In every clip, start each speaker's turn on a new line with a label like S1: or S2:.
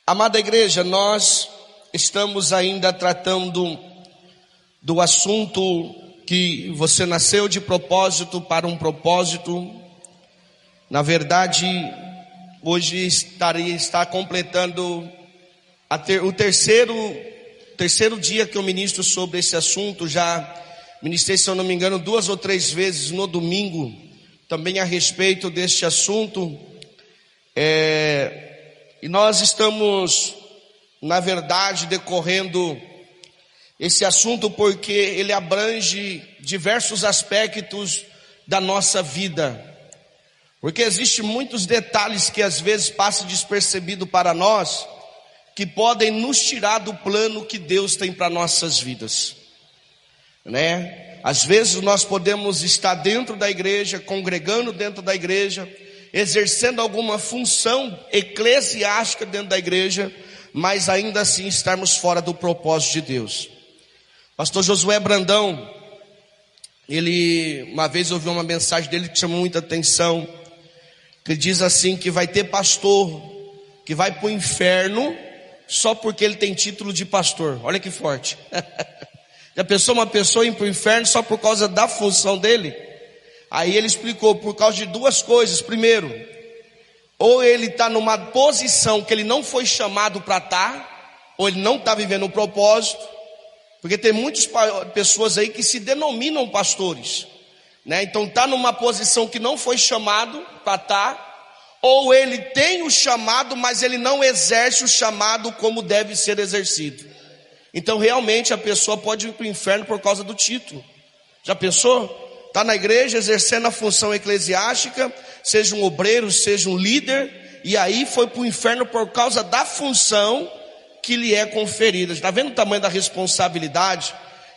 S1: Amada igreja, nós estamos ainda tratando do assunto que você nasceu de propósito para um propósito. Na verdade, hoje está completando o terceiro dia que eu ministro sobre esse assunto. Já ministrei, se eu não me engano, 2 ou 3 vezes no domingo, também a respeito deste assunto. E nós estamos, na verdade, decorrendo esse assunto porque ele abrange diversos aspectos da nossa vida. Porque existem muitos detalhes que às vezes passam despercebido para nós, que podem nos tirar do plano que Deus tem para nossas vidas, né? Às vezes nós podemos estar dentro da igreja, congregando dentro da igreja, exercendo alguma função eclesiástica dentro da igreja, mas ainda assim estarmos fora do propósito de Deus. Pastor Josué Brandão, uma vez ouvi uma mensagem dele que chamou muita atenção, que diz assim, que vai ter pastor que vai para o inferno só porque ele tem título de pastor. Olha que forte. Já pensou uma pessoa ir para o inferno só por causa da função dele? Aí ele explicou, por causa de 2 coisas. Primeiro, ou ele está numa posição que ele não foi chamado para estar, ou ele não está vivendo o propósito. Porque tem muitas pessoas aí que se denominam pastores, né? Então está numa posição que não foi chamado para estar, ou ele tem o chamado, mas ele não exerce o chamado como deve ser exercido. Então realmente a pessoa pode ir para o inferno por causa do título. Já pensou? Está na igreja exercendo a função eclesiástica, seja um obreiro, seja um líder, e aí foi para o inferno por causa da função que lhe é conferida. Está vendo o tamanho da responsabilidade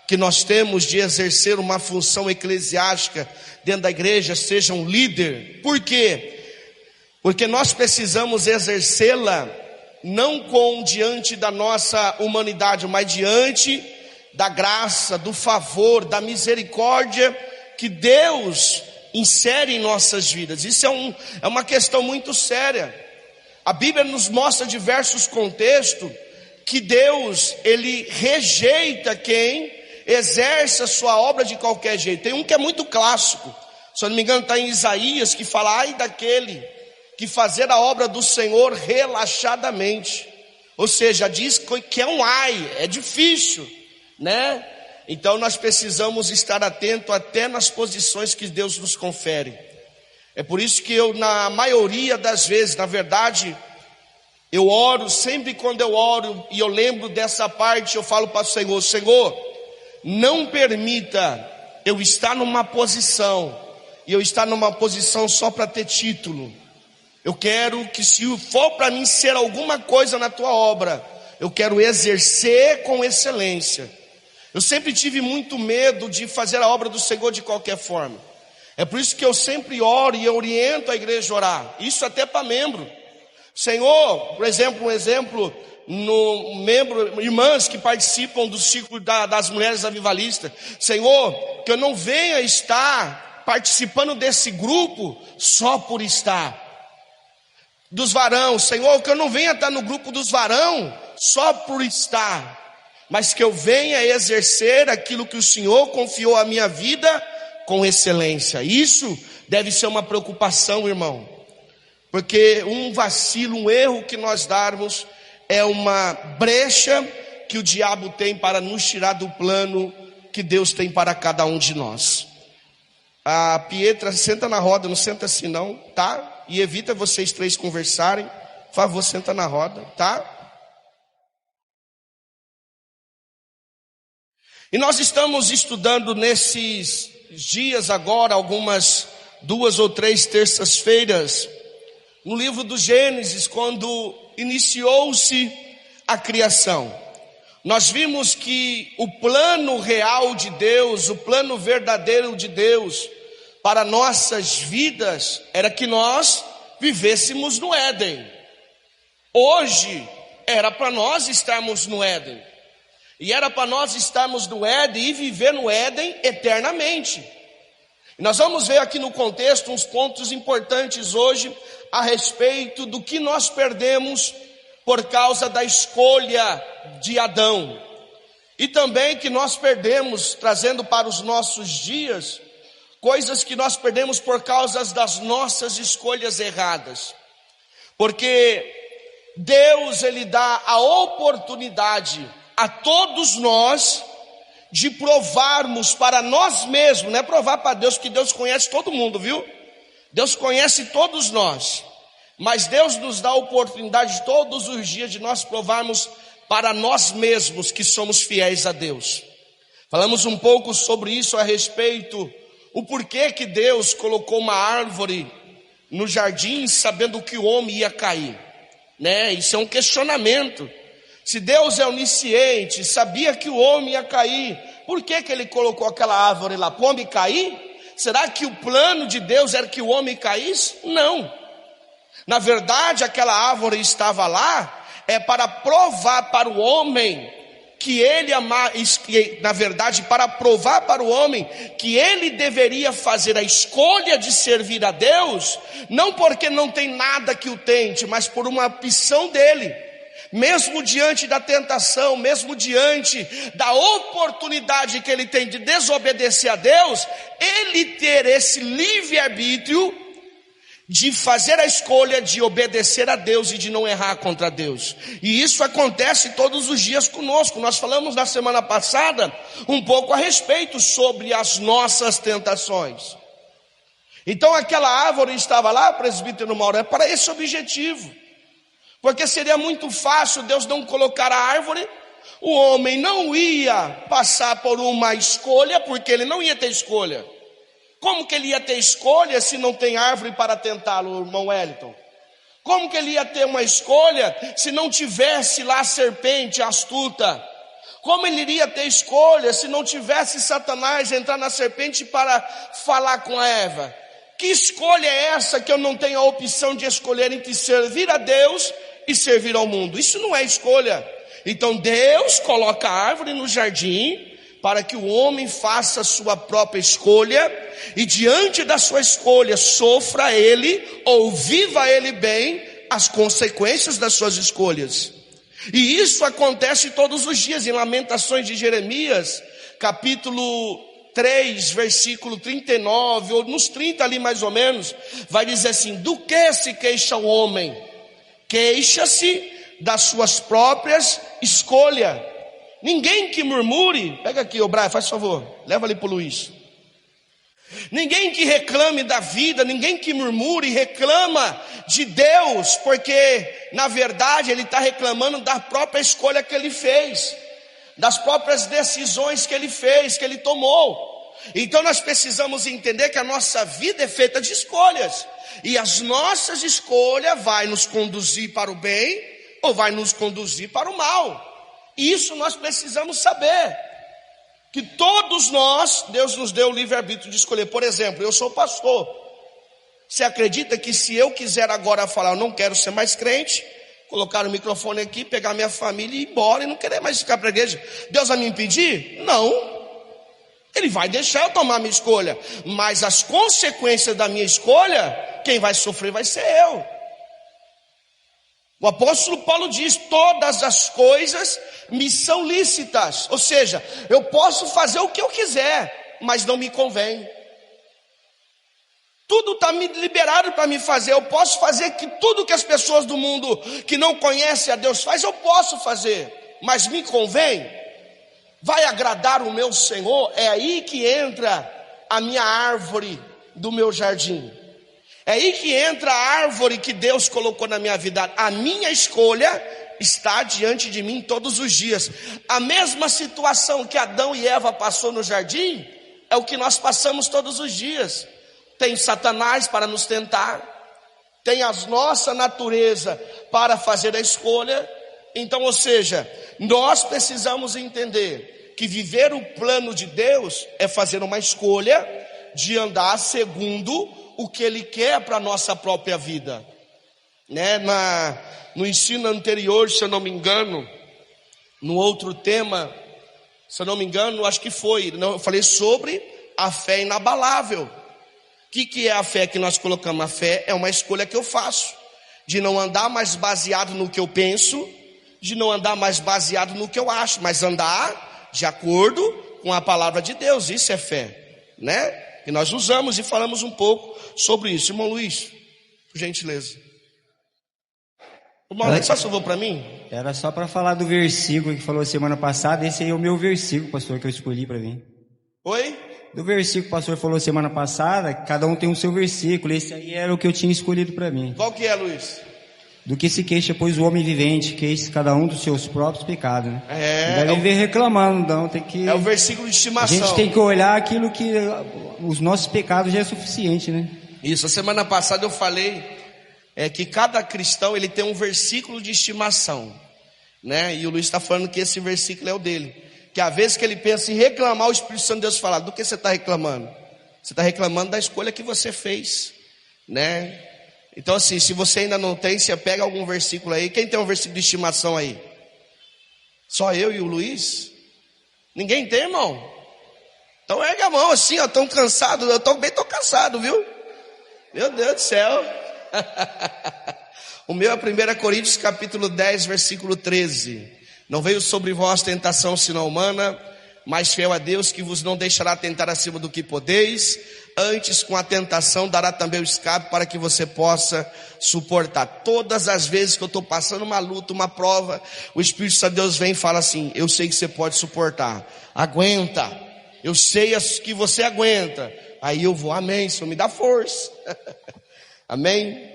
S1: que nós temos de exercer uma função eclesiástica dentro da igreja, seja um líder? Por quê? Porque nós precisamos exercê-la não diante da nossa humanidade, mas diante da graça, do favor, da misericórdia que Deus insere em nossas vidas. Isso é uma questão muito séria. A Bíblia nos mostra diversos contextos que Deus, ele rejeita quem exerce a sua obra de qualquer jeito. Tem um que é muito clássico, se eu não me engano está em Isaías, que fala: ai daquele que fazer a obra do Senhor relaxadamente. Ou seja, diz que é um ai, é difícil, né? Então nós precisamos estar atentos até nas posições que Deus nos confere. É por isso que eu, na maioria das vezes, na verdade, eu oro, sempre quando eu oro e eu lembro dessa parte, eu falo para o Senhor: Senhor, não permita eu estar numa posição, e eu estar numa posição só para ter título. Eu quero que, se for para mim ser alguma coisa na tua obra, eu quero exercer com excelência. Eu sempre tive muito medo de fazer a obra do Senhor de qualquer forma. É por isso que eu sempre oro e eu oriento a igreja a orar. Isso até para membro. Senhor, por exemplo, um exemplo, irmãs que participam do ciclo das mulheres avivalistas. Senhor, que eu não venha estar participando desse grupo só por estar. Dos varão, Senhor, que eu não venha estar no grupo dos varão só por estar, mas que eu venha exercer aquilo que o Senhor confiou à minha vida com excelência. Isso deve ser uma preocupação, irmão, porque um vacilo, um erro que nós darmos é uma brecha que o diabo tem para nos tirar do plano que Deus tem para cada um de nós. A Pietra, senta na roda, não senta assim não, tá? E evita vocês 3 conversarem. Por favor, senta na roda, tá? E nós estamos estudando nesses dias agora, algumas 2 ou 3 terças-feiras, no livro do Gênesis, quando iniciou-se a criação. Nós vimos que o plano real de Deus, o plano verdadeiro de Deus para nossas vidas era que nós vivêssemos no Éden. Hoje era para nós estarmos no Éden. E era para nós estarmos no Éden e viver no Éden eternamente. E nós vamos ver aqui no contexto uns pontos importantes hoje a respeito do que nós perdemos por causa da escolha de Adão. E também que nós perdemos, trazendo para os nossos dias, coisas que nós perdemos por causa das nossas escolhas erradas. Porque Deus, Ele dá a oportunidade a todos nós de provarmos para nós mesmos, não é provar para Deus, porque Deus conhece todo mundo, viu? Deus conhece todos nós, mas Deus nos dá a oportunidade todos os dias de nós provarmos para nós mesmos que somos fiéis a Deus. Falamos um pouco sobre isso a respeito, o porquê que Deus colocou uma árvore no jardim sabendo que o homem ia cair, né? Isso é um questionamento. Se Deus é onisciente, sabia que o homem ia cair, por que Ele colocou aquela árvore lá? Para o homem cair? Será que o plano de Deus era que o homem caísse? Não. Na verdade, aquela árvore estava lá para provar para o homem que ele na verdade, para provar para o homem que ele deveria fazer a escolha de servir a Deus, não porque não tem nada que o tente, mas por uma opção dele. Mesmo diante da tentação, mesmo diante da oportunidade que ele tem de desobedecer a Deus, ele ter esse livre-arbítrio de fazer a escolha de obedecer a Deus e de não errar contra Deus. E isso acontece todos os dias conosco. Nós falamos na semana passada um pouco a respeito sobre as nossas tentações. Então aquela árvore estava lá, presbítero Mauro, para esse objetivo. Porque seria muito fácil Deus não colocar a árvore, o homem não ia passar por uma escolha, porque ele não ia ter escolha. Como que ele ia ter escolha se não tem árvore para tentá-lo, irmão Wellington? Como que ele ia ter uma escolha se não tivesse lá a serpente astuta? Como ele iria ter escolha se não tivesse Satanás entrar na serpente para falar com a Eva? Que escolha é essa que eu não tenho a opção de escolher entre servir a Deus e servir ao mundo? Isso não é escolha. Então Deus coloca a árvore no jardim para que o homem faça a sua própria escolha e diante da sua escolha sofra ele ou viva ele bem as consequências das suas escolhas. E isso acontece todos os dias. Em Lamentações de Jeremias, capítulo 3, versículo 39, ou nos 30 ali mais ou menos, vai dizer assim: do que se queixa o homem? Queixa-se das suas próprias escolhas. Ninguém que murmure, pega aqui, ô Brian, faz favor, leva ali para o Luiz. Ninguém que reclame da vida, ninguém que murmure e reclama de Deus, porque na verdade ele está reclamando da própria escolha que ele fez, das próprias decisões que ele fez, que ele tomou. Então nós precisamos entender que a nossa vida é feita de escolhas, e as nossas escolhas vai nos conduzir para o bem ou vai nos conduzir para o mal. Isso nós precisamos saber, que todos nós, Deus nos deu o livre-arbítrio de escolher. Por exemplo, eu sou pastor. Você acredita que se eu quiser agora falar, eu não quero ser mais crente, colocar o microfone aqui, pegar minha família e ir embora e não querer mais ficar para a igreja, Deus vai me impedir? Não. Ele vai deixar eu tomar a minha escolha, mas as consequências da minha escolha, quem vai sofrer vai ser eu. O apóstolo Paulo diz: todas as coisas me são lícitas, ou seja, eu posso fazer o que eu quiser, mas não me convém. Tudo está me liberado para me fazer. Eu posso fazer que tudo que as pessoas do mundo que não conhecem a Deus faz, eu posso fazer, mas me convém? Vai agradar o meu Senhor? É aí que entra a minha árvore do meu jardim. É aí que entra a árvore que Deus colocou na minha vida. A minha escolha está diante de mim todos os dias. A mesma situação que Adão e Eva passou no jardim é o que nós passamos todos os dias. Tem Satanás para nos tentar, tem a nossa natureza para fazer a escolha. Então, ou seja, nós precisamos entender que viver o plano de Deus é fazer uma escolha de andar segundo o que Ele quer para a nossa própria vida, né? No ensino anterior, se eu não me engano, no outro tema, se eu não me engano, acho que foi, eu falei sobre a fé inabalável. O que é a fé que nós colocamos? A fé é uma escolha que eu faço, de não andar mais baseado no que eu penso, de não andar mais baseado no que eu acho, mas andar de acordo com a palavra de Deus. Isso é fé, né? E nós usamos e falamos um pouco sobre isso. Irmão Luiz, por gentileza. Irmão Alex, só salvou para mim?
S2: Era só para falar do versículo que falou semana passada. Esse aí é o meu versículo, pastor, que eu escolhi para vir.
S1: Oi?
S2: Do versículo que o pastor falou semana passada, cada um tem o seu versículo. Esse aí era o que eu tinha escolhido para mim.
S1: Qual que é, Luiz?
S2: Do que se queixa, pois o homem vivente queixa cada um dos seus próprios pecados, né?
S1: É.
S2: Não deve vir reclamando, não. Tem que...
S1: É o versículo de
S2: A
S1: estimação.
S2: gente tem que olhar aquilo que os nossos pecados já é suficiente, né?
S1: Isso, a semana passada eu falei que cada cristão ele tem um versículo de estimação, né? E o Luiz está falando que esse versículo é o dele. Que às vezes que ele pensa em reclamar, o Espírito Santo de Deus fala: do que você está reclamando? Você está reclamando da escolha que você fez, né? Então assim, se você ainda não tem, você pega algum versículo aí. Quem tem um versículo de estimação aí? Só eu e o Luiz? Ninguém tem, irmão? Então ergue a mão assim, ó, tão cansado. Eu também estou cansado, viu? Meu Deus do céu. O meu é 1 Coríntios capítulo 10, versículo 13. Não veio sobre vós tentação senão humana, mas fiel a Deus que vos não deixará tentar acima do que podeis, antes com a tentação dará também o escape para que você possa suportar. Todas as vezes que eu estou passando uma luta, uma prova, o Espírito Santo de Deus vem e fala assim: eu sei que você pode suportar, aguenta, eu sei que você aguenta. Aí eu vou, amém, Senhor, me dá força. Amém.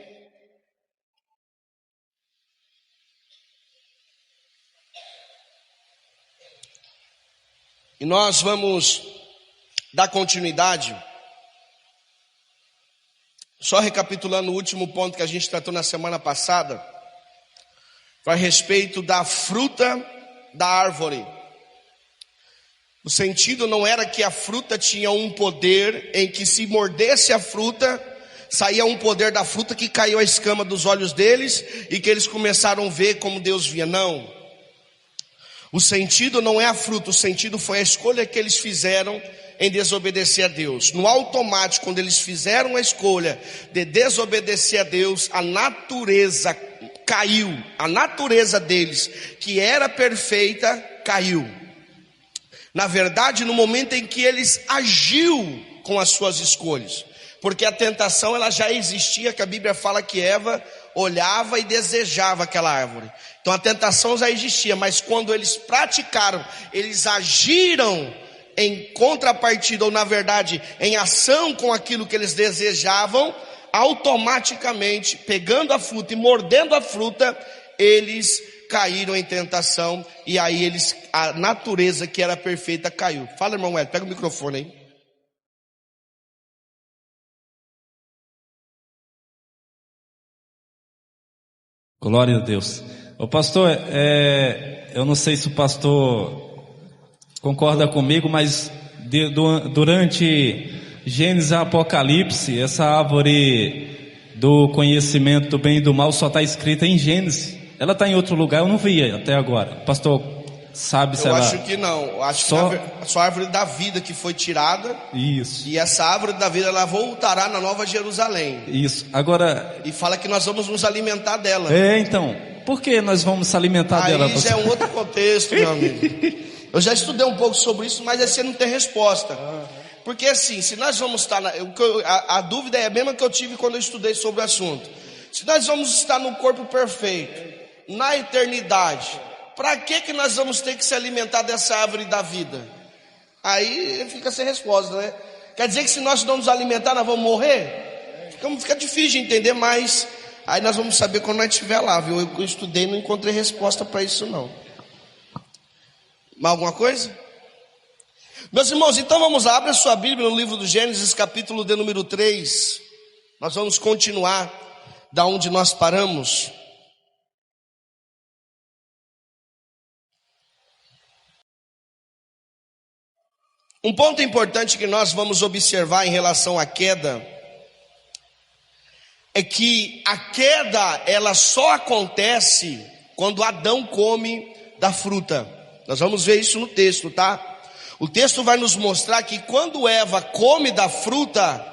S1: E nós vamos dar continuidade, só recapitulando o último ponto que a gente tratou na semana passada, foi a respeito da fruta da árvore. O sentido não era que a fruta tinha um poder em que se mordesse a fruta, saía um poder da fruta que caiu a escama dos olhos deles e que eles começaram a ver como Deus via. Não. O sentido não é a fruta, o sentido foi a escolha que eles fizeram em desobedecer a Deus. No automático, quando eles fizeram a escolha de desobedecer a Deus, a natureza caiu. A natureza deles, que era perfeita, caiu. Na verdade, no momento em que eles agiu com as suas escolhas. Porque a tentação ela já existia, que a Bíblia fala que Eva olhava e desejava aquela árvore. Então a tentação já existia, mas quando eles praticaram, eles agiram em contrapartida, ou na verdade, em ação com aquilo que eles desejavam, automaticamente, pegando a fruta e mordendo a fruta, eles caíram em tentação, e aí a natureza que era perfeita caiu. Fala, irmão Hélio, pega o microfone aí.
S3: Glória a Deus. O pastor, eu não sei se o pastor concorda comigo, mas durante Gênesis e Apocalipse, essa árvore do conhecimento do bem e do mal só está escrita em Gênesis. Ela está em outro lugar, eu não vi até agora. O pastor sabe se ela...
S1: Eu acho que não, eu acho que só a árvore da vida que foi tirada.
S3: Isso.
S1: E essa árvore da vida, ela voltará na Nova Jerusalém.
S3: Isso, agora...
S1: E fala que nós vamos nos alimentar dela.
S3: Então, por que nós vamos se alimentar dela?
S1: Aí já é um outro contexto, meu amigo. Eu já estudei um pouco sobre isso, mas esse não tem resposta. Porque assim, se nós vamos estar... A dúvida é a mesma que eu tive quando eu estudei sobre o assunto. Se nós vamos estar no corpo perfeito, na eternidade, para que nós vamos ter que se alimentar dessa árvore da vida? Aí fica sem resposta, né? Quer dizer que se nós não nos alimentar, nós vamos morrer? Fica difícil de entender, mas aí nós vamos saber quando nós estiver lá, viu? Eu estudei e não encontrei resposta para isso não. Mais alguma coisa? Meus irmãos, então vamos lá, abra sua Bíblia no livro do Gênesis, capítulo de número 3. Nós vamos continuar da onde nós paramos. Um ponto importante que nós vamos observar em relação à queda é que a queda ela só acontece quando Adão come da fruta. Nós vamos ver isso no texto, tá? O texto vai nos mostrar que quando Eva come da fruta,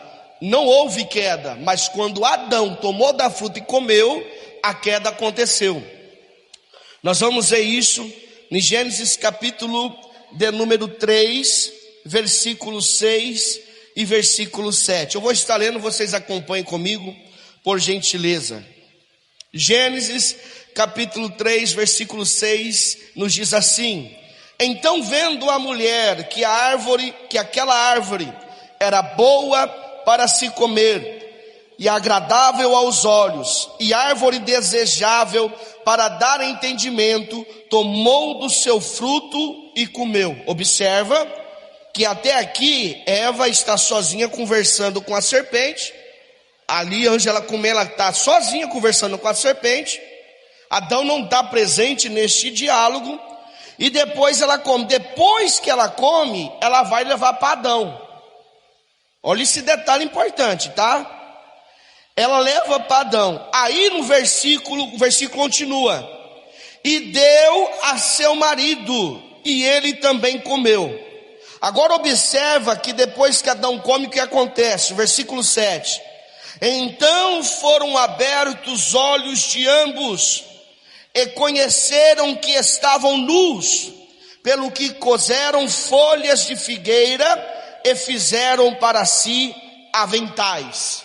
S1: não houve queda, mas quando Adão tomou da fruta e comeu, a queda aconteceu. Nós vamos ver isso em Gênesis capítulo de número 3, versículo 6 e versículo 7. Eu vou estar lendo, vocês acompanhem comigo, por gentileza. Gênesis capítulo 3, versículo 6, nos diz assim: então, vendo a mulher que aquela árvore era boa para se comer, e agradável aos olhos, e árvore desejável para dar entendimento, tomou do seu fruto e comeu. Observa que até aqui Eva está sozinha conversando com a serpente. Ali antes ela comer, ela está sozinha conversando com a serpente. Adão não está presente neste diálogo. E depois ela come. Depois que ela come, ela vai levar para Adão. Olha esse detalhe importante, tá? Ela leva para Adão. Aí no versículo, o versículo continua: e deu a seu marido, e ele também comeu. Agora observa que depois que Adão come, o que acontece? Versículo 7. Então foram abertos os olhos de ambos, e conheceram que estavam nus, pelo que coseram folhas de figueira, e fizeram para si aventais.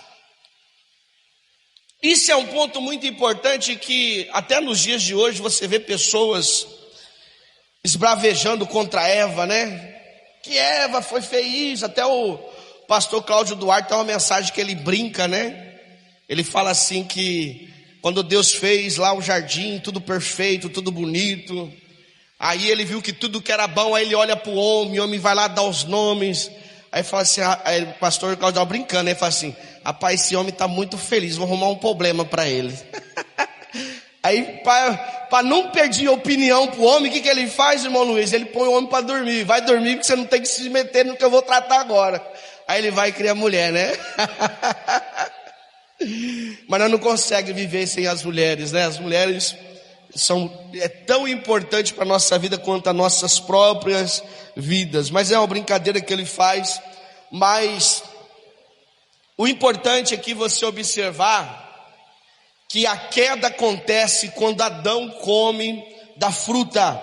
S1: Isso é um ponto muito importante, que até nos dias de hoje você vê pessoas esbravejando contra Eva, né? Que Eva foi feliz. Até o pastor Cláudio Duarte tem uma mensagem que ele brinca, né? Ele fala assim que quando Deus fez lá o jardim, tudo perfeito, tudo bonito, aí ele viu que tudo que era bom, aí ele olha para o homem vai lá dar os nomes. Aí fala assim, aí o pastor Cláudio brincando, né? Ele fala assim: rapaz, esse homem está muito feliz, vou arrumar um problema para ele. Aí, para não perder opinião para o homem, o que ele faz, irmão Luiz? Ele põe o homem para dormir. Vai dormir porque você não tem que se meter no que eu vou tratar agora. Aí ele vai criar mulher, né? Mas nós não conseguimos viver sem as mulheres, né? As mulheres é tão importante para a nossa vida quanto as nossas próprias vidas. Mas é uma brincadeira que ele faz. Mas o importante é que você observar que a queda acontece quando Adão come da fruta.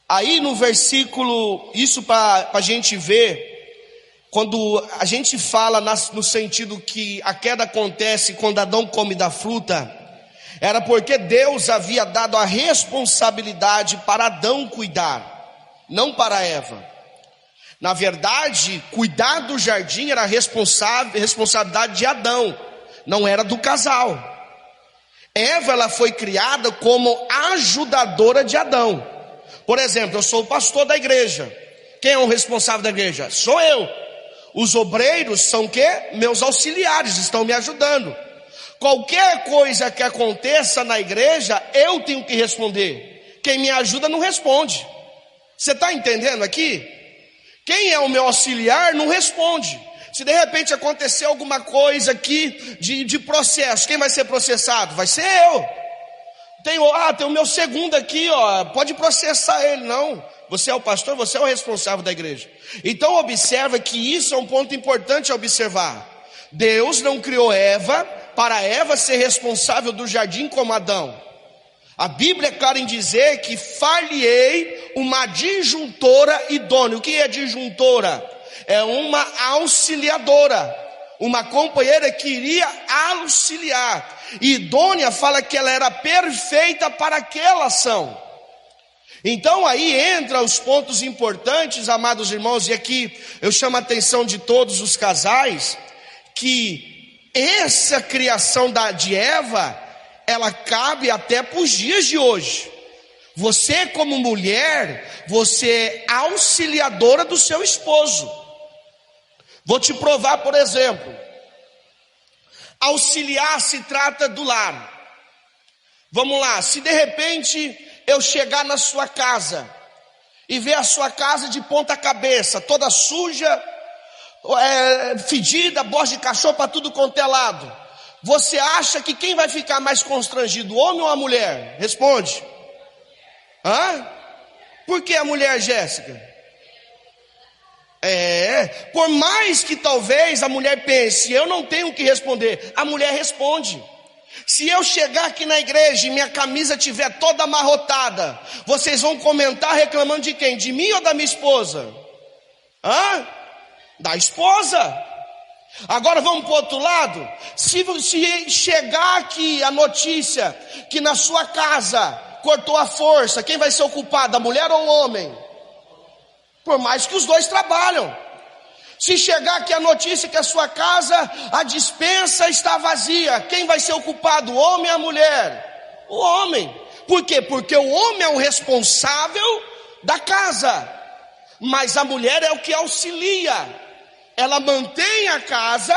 S1: Aí no versículo, isso para a gente ver, quando a gente fala no sentido que a queda acontece quando Adão come da fruta, era porque Deus havia dado a responsabilidade para Adão cuidar, não para Eva. Na verdade, cuidar do jardim era responsabilidade de Adão, não era do casal. Eva, ela foi criada como ajudadora de Adão. Por exemplo, eu sou o pastor da igreja. Quem é o responsável da igreja? Sou eu. Os obreiros são o quê? Meus auxiliares, estão me ajudando. Qualquer coisa que aconteça na igreja, eu tenho que responder. Quem me ajuda não responde. Você está entendendo aqui? Quem é o meu auxiliar não responde. Se de repente acontecer alguma coisa aqui de processo, quem vai ser processado? Vai ser eu. Tem o meu segundo aqui, pode processar ele. Não, você é o pastor, você é o responsável da igreja. Então observa que isso é um ponto importante a observar. Deus não criou Eva para Eva ser responsável do jardim como Adão. A Bíblia é clara em dizer que far-lhe-ei uma disjuntora idônea. O que é disjuntora? É uma auxiliadora, uma companheira que iria auxiliar. Idônea fala que ela era perfeita para aquela ação. Então aí entra os pontos importantes, amados irmãos, e aqui eu chamo a atenção de todos os casais, que essa criação de Eva, ela cabe até para os dias de hoje. Você como mulher, você é auxiliadora do seu esposo. Vou te provar, por exemplo. Auxiliar se trata do lar. Vamos lá, se de repente eu chegar na sua casa e ver a sua casa de ponta cabeça, toda suja, fedida, bosta de cachorro para tudo quanto é lado, você acha que quem vai ficar mais constrangido, o homem ou a mulher? Responde. Por que a mulher, Jéssica? Por mais que talvez a mulher pense, eu não tenho o que responder, a mulher responde. Se eu chegar aqui na igreja e minha camisa estiver toda amarrotada, vocês vão comentar reclamando de quem? De mim ou da minha esposa? Da esposa. Agora vamos para o outro lado. Se chegar aqui a notícia que na sua casa cortou a força, quem vai ser o culpado, a mulher ou o homem? Por mais que os dois trabalham. Se chegar aqui a notícia que a sua casa, a despensa está vazia, quem vai ser o culpado, o homem ou a mulher? O homem. Por quê? Porque o homem é o responsável da casa, mas a mulher é o que auxilia. Ela mantém a casa,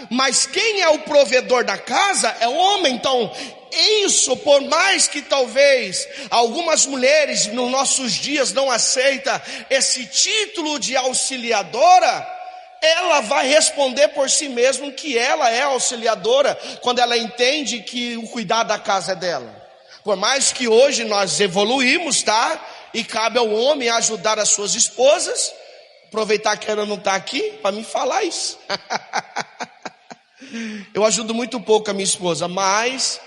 S1: mas quem é o provedor da casa é o homem. Então, isso, por mais que talvez algumas mulheres nos nossos dias não aceitam esse título de auxiliadora, ela vai responder por si mesma que ela é auxiliadora, quando ela entende que o cuidado da casa é dela. Por mais que hoje nós evoluímos, tá? E cabe ao homem ajudar as suas esposas. Aproveitar que ela não está aqui para me falar isso. Eu ajudo muito pouco a minha esposa, mas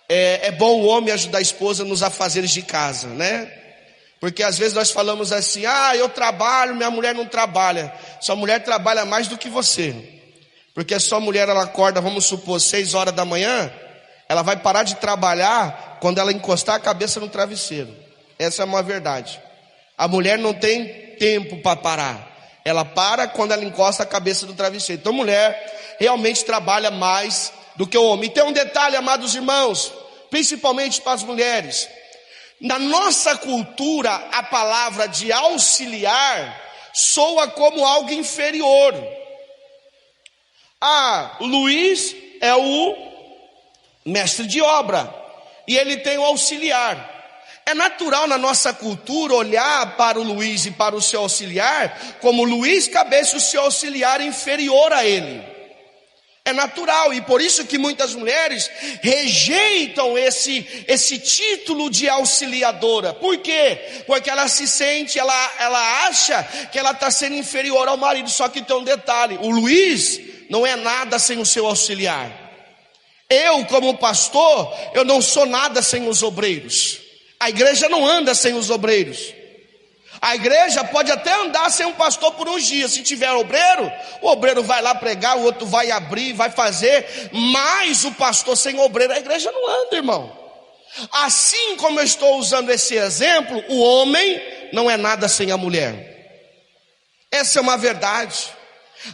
S1: é bom o homem ajudar a esposa nos afazeres de casa, né? Porque às vezes nós falamos assim: eu trabalho, minha mulher não trabalha. Sua mulher trabalha mais do que você. Porque a sua mulher, ela acorda, vamos supor, 6 horas da manhã, ela vai parar de trabalhar quando ela encostar a cabeça no travesseiro. Essa é uma verdade. A mulher não tem tempo para parar. Ela para quando ela encosta a cabeça do travesseiro. Então a mulher realmente trabalha mais do que o homem. E tem um detalhe, amados irmãos, principalmente para as mulheres. Na nossa cultura, a palavra de auxiliar soa como algo inferior. O Luiz é o mestre de obra e ele tem o auxiliar. É natural na nossa cultura olhar para o Luiz e para o seu auxiliar como Luiz cabeça o seu auxiliar inferior a ele. É natural, e por isso que muitas mulheres rejeitam esse título de auxiliadora. Por quê? Porque ela se sente, ela acha que ela está sendo inferior ao marido. Só que tem um detalhe: o Luiz não é nada sem o seu auxiliar. Eu, como pastor, eu não sou nada sem os obreiros. A igreja não anda sem os obreiros. A igreja pode até andar sem um pastor por uns dias. Se tiver obreiro, o obreiro vai lá pregar, o outro vai abrir, vai fazer. Mas o pastor sem obreiro, a igreja não anda, irmão. Assim como eu estou usando esse exemplo, o homem não é nada sem a mulher. Essa é uma verdade.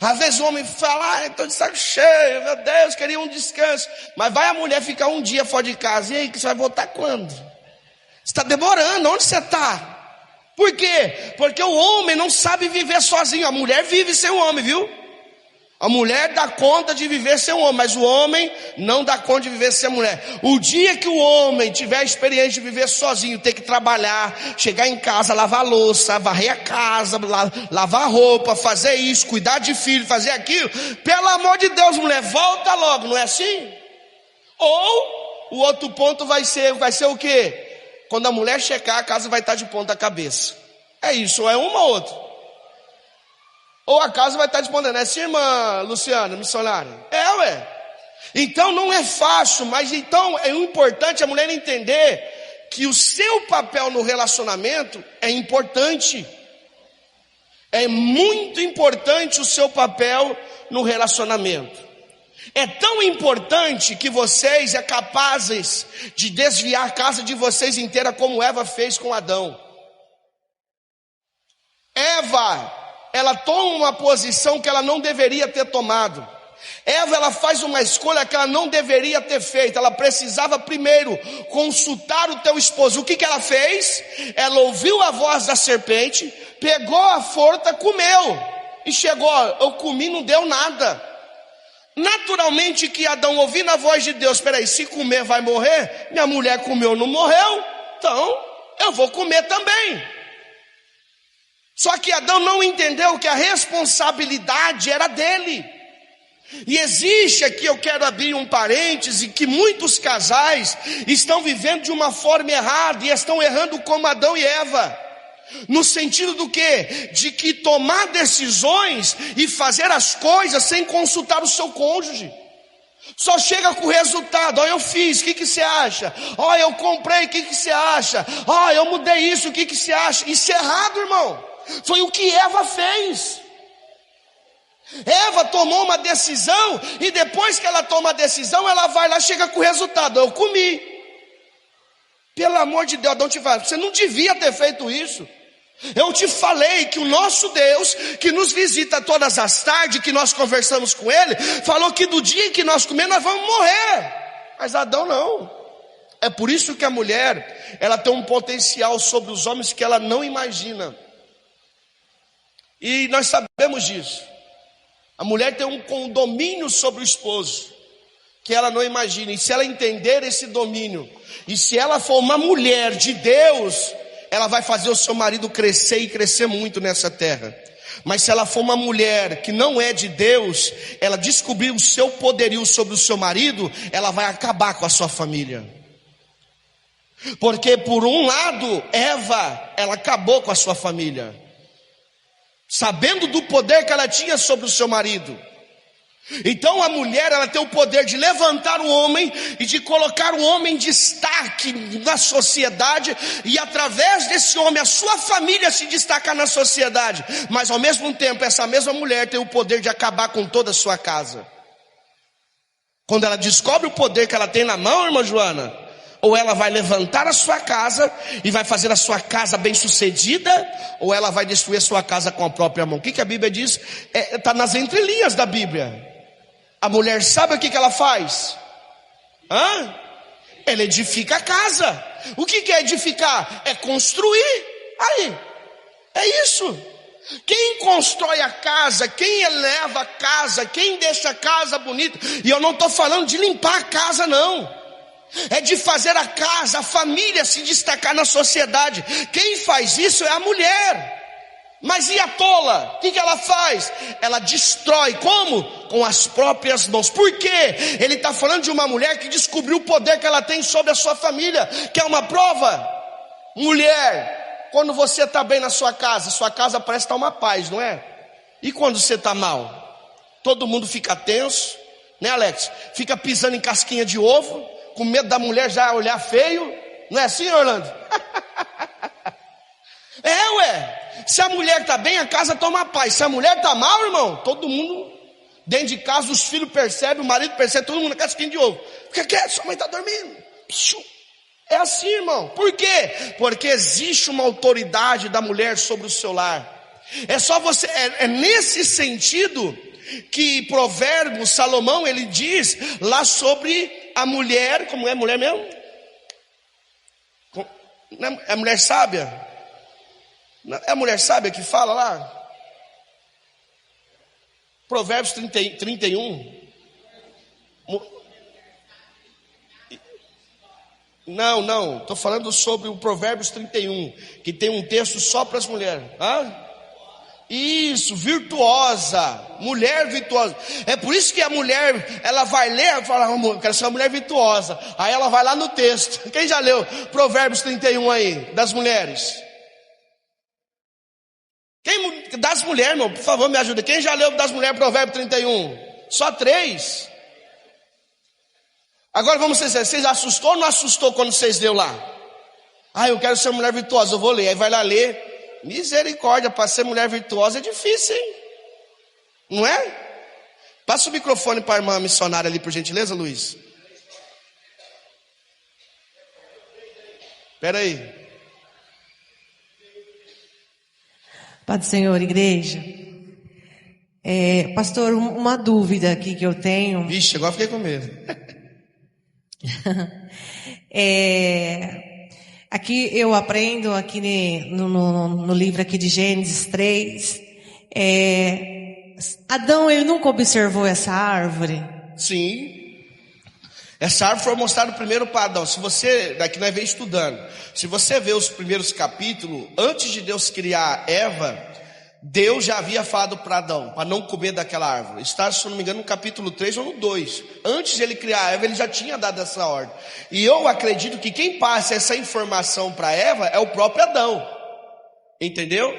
S1: Às vezes o homem fala: estou de saco cheio, meu Deus, queria um descanso. Mas vai a mulher ficar um dia fora de casa. E aí, que você vai voltar quando? Você está demorando, onde você está? Por quê? Porque o homem não sabe viver sozinho. A mulher vive sem o homem, viu? A mulher dá conta de viver sem o homem, mas o homem não dá conta de viver sem a mulher. O dia que o homem tiver a experiência de viver sozinho, ter que trabalhar, chegar em casa, lavar a louça, varrer a casa, lavar a roupa, fazer isso, cuidar de filho, fazer aquilo, pelo amor de Deus, mulher, volta logo, não é assim? Ou o outro ponto vai ser o quê? Quando a mulher checar, a casa vai estar de ponta cabeça. É isso, ou é uma ou outra. Ou a casa vai estar de ponta, né? Sim, irmã Luciana, missionária. Então não é fácil, mas então é importante a mulher entender que o seu papel no relacionamento é importante. É muito importante o seu papel no relacionamento. É tão importante que vocês é capazes de desviar a casa de vocês inteira, como Eva fez com Adão. Eva, ela toma uma posição que ela não deveria ter tomado. Eva, ela faz uma escolha que ela não deveria ter feito. Ela precisava primeiro consultar o teu esposo. O que ela fez? Ela ouviu a voz da serpente, pegou a fruta, comeu e chegou: eu comi, não deu nada. Naturalmente que Adão, ouvindo a voz de Deus: peraí, se comer vai morrer? Minha mulher comeu, não morreu, então eu vou comer também. Só que Adão não entendeu que a responsabilidade era dele. E existe aqui, eu quero abrir um parêntese, que muitos casais estão vivendo de uma forma errada e estão errando como Adão e Eva. No sentido do quê? De que tomar decisões e fazer as coisas sem consultar o seu cônjuge. Só chega com o resultado. Ó, eu fiz, o que você acha? Ó, eu comprei, o que você acha? Ó, eu mudei isso, o que você acha? Isso é errado, irmão. Foi o que Eva fez. Eva tomou uma decisão, e depois que ela toma a decisão, ela vai lá, chega com o resultado. Eu comi. Pelo amor de Deus, não te faz. Você não devia ter feito isso. Eu te falei que o nosso Deus, que nos visita todas as tardes, que nós conversamos com Ele, falou que do dia em que nós comer, nós vamos morrer. Mas Adão não. É por isso que a mulher, ela tem um potencial sobre os homens que ela não imagina. E nós sabemos disso. A mulher tem um domínio sobre o esposo que ela não imagina. E se ela entender esse domínio, e se ela for uma mulher de Deus, ela vai fazer o seu marido crescer e crescer muito nessa terra. Mas se ela for uma mulher que não é de Deus, ela descobrir o seu poderio sobre o seu marido, ela vai acabar com a sua família. Porque por um lado, Eva, ela acabou com a sua família, sabendo do poder que ela tinha sobre o seu marido. Então a mulher, ela tem o poder de levantar o homem e de colocar o homem em destaque na sociedade, e através desse homem a sua família se destacar na sociedade. Mas ao mesmo tempo essa mesma mulher tem o poder de acabar com toda a sua casa. Quando ela descobre o poder que ela tem na mão, irmã Joana, ou ela vai levantar a sua casa e vai fazer a sua casa bem sucedida, ou ela vai destruir a sua casa com a própria mão. O que a Bíblia diz? Está nas entrelinhas da Bíblia. A mulher sabe o que ela faz? Ela edifica a casa. O que é edificar? É construir. Aí, é isso. Quem constrói a casa, quem eleva a casa, quem deixa a casa bonita, e eu não estou falando de limpar a casa não, é de fazer a casa, a família se destacar na sociedade. Quem faz isso é a mulher. Mas e a tola? O que ela faz? Ela destrói. Como? Com as próprias mãos. Por quê? Ele está falando de uma mulher que descobriu o poder que ela tem sobre a sua família. Quer uma prova? Mulher, quando você está bem na sua casa parece estar uma paz, não é? E quando você está mal? Todo mundo fica tenso, né, Alex? Fica pisando em casquinha de ovo, com medo da mulher já olhar feio. Não é assim, Orlando? Se a mulher está bem, a casa toma paz. Se a mulher está mal, irmão, todo mundo dentro de casa, os filhos percebem, o marido percebe, todo mundo na casquinha de ovo. Fica quieto, sua mãe está dormindo. É assim, irmão. Por quê? Porque existe uma autoridade da mulher sobre o seu lar. É só você, é nesse sentido que Provérbios, Salomão, ele diz lá sobre a mulher. Como é mulher mesmo? É mulher sábia? É a mulher sábia que fala lá? Provérbios 31. Não, estou falando sobre o Provérbios 31, que tem um texto só para as mulheres. Isso, virtuosa, mulher virtuosa. É por isso que a mulher, ela vai ler e fala, eu quero ser uma mulher virtuosa. Aí ela vai lá no texto. Quem já leu Provérbios 31 aí, das mulheres? Das mulheres, irmão, por favor, me ajuda. Quem já leu das mulheres Provérbios 31? Só 3. Agora vamos ser sérios. Vocês assustou ou não assustou quando vocês leu lá? Eu quero ser mulher virtuosa, eu vou ler. Aí vai lá ler. Misericórdia, para ser mulher virtuosa é difícil, hein? Não é? Passa o microfone para a irmã missionária ali, por gentileza, Luiz. Espera aí.
S4: Pai do Senhor, igreja. Pastor, uma dúvida aqui que eu tenho.
S1: Vixe, agora fiquei com medo.
S4: Aqui eu aprendo aqui no livro aqui de Gênesis 3. Adão, ele nunca observou essa árvore?
S1: Sim. Essa árvore foi mostrada primeiro para Adão. Se você, daqui nós vem estudando, se você vê os primeiros capítulos, antes de Deus criar Eva, Deus já havia falado para Adão, para não comer daquela árvore. Está, se eu não me engano, no capítulo 3 ou no 2. Antes de ele criar Eva, ele já tinha dado essa ordem. E eu acredito que quem passa essa informação para Eva é o próprio Adão. Entendeu?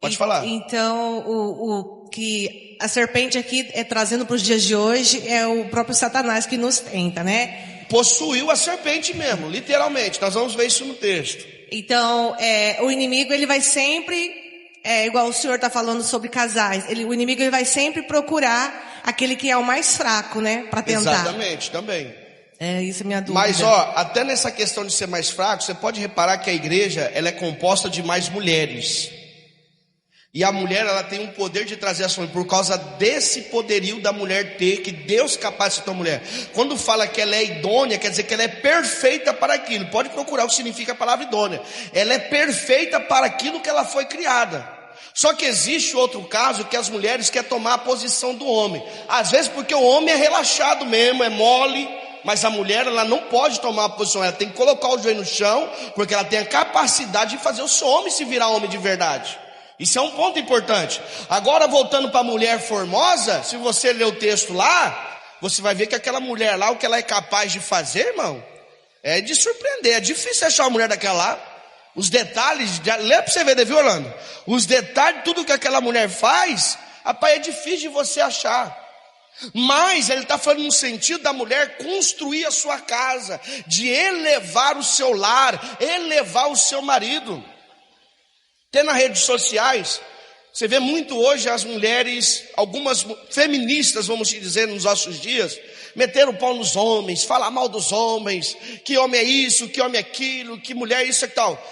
S1: Pode falar.
S4: Então, que a serpente aqui é trazendo para os dias de hoje é o próprio Satanás que nos tenta, né?
S1: Possuiu a serpente mesmo, literalmente. Nós vamos ver isso no texto.
S4: Então, o inimigo ele vai sempre, igual o senhor está falando sobre casais, o inimigo ele vai sempre procurar aquele que é o mais fraco, né? Para tentar.
S1: Exatamente, também.
S4: Isso é minha dúvida.
S1: Mas até nessa questão de ser mais fraco, você pode reparar que a igreja ela é composta de mais mulheres. E a mulher, ela tem um poder de trazer ações por causa desse poderio da mulher ter, que Deus capacitou a mulher. Quando fala que ela é idônea, quer dizer que ela é perfeita para aquilo. Pode procurar o que significa a palavra idônea. Ela é perfeita para aquilo que ela foi criada. Só que existe outro caso que as mulheres querem tomar a posição do homem. Às vezes porque o homem é relaxado mesmo, é mole. Mas a mulher, ela não pode tomar a posição. Ela tem que colocar o joelho no chão, porque ela tem a capacidade de fazer o seu homem se virar homem de verdade. Isso é um ponto importante. Agora voltando para a mulher formosa, se você ler o texto lá, você vai ver que aquela mulher lá, o que ela é capaz de fazer, irmão, é de surpreender. É difícil achar uma mulher daquela lá. Os detalhes, lê para você ver, viu, Orlando? Os detalhes, tudo que aquela mulher faz, rapaz, é difícil de você achar. Mas ele está falando no sentido da mulher construir a sua casa, de elevar o seu lar, elevar o seu marido. Tem nas redes sociais, você vê muito hoje as mulheres, algumas feministas, vamos dizer, nos nossos dias, meter o pau nos homens, falar mal dos homens, que homem é isso, que homem é aquilo, que mulher é isso e tal.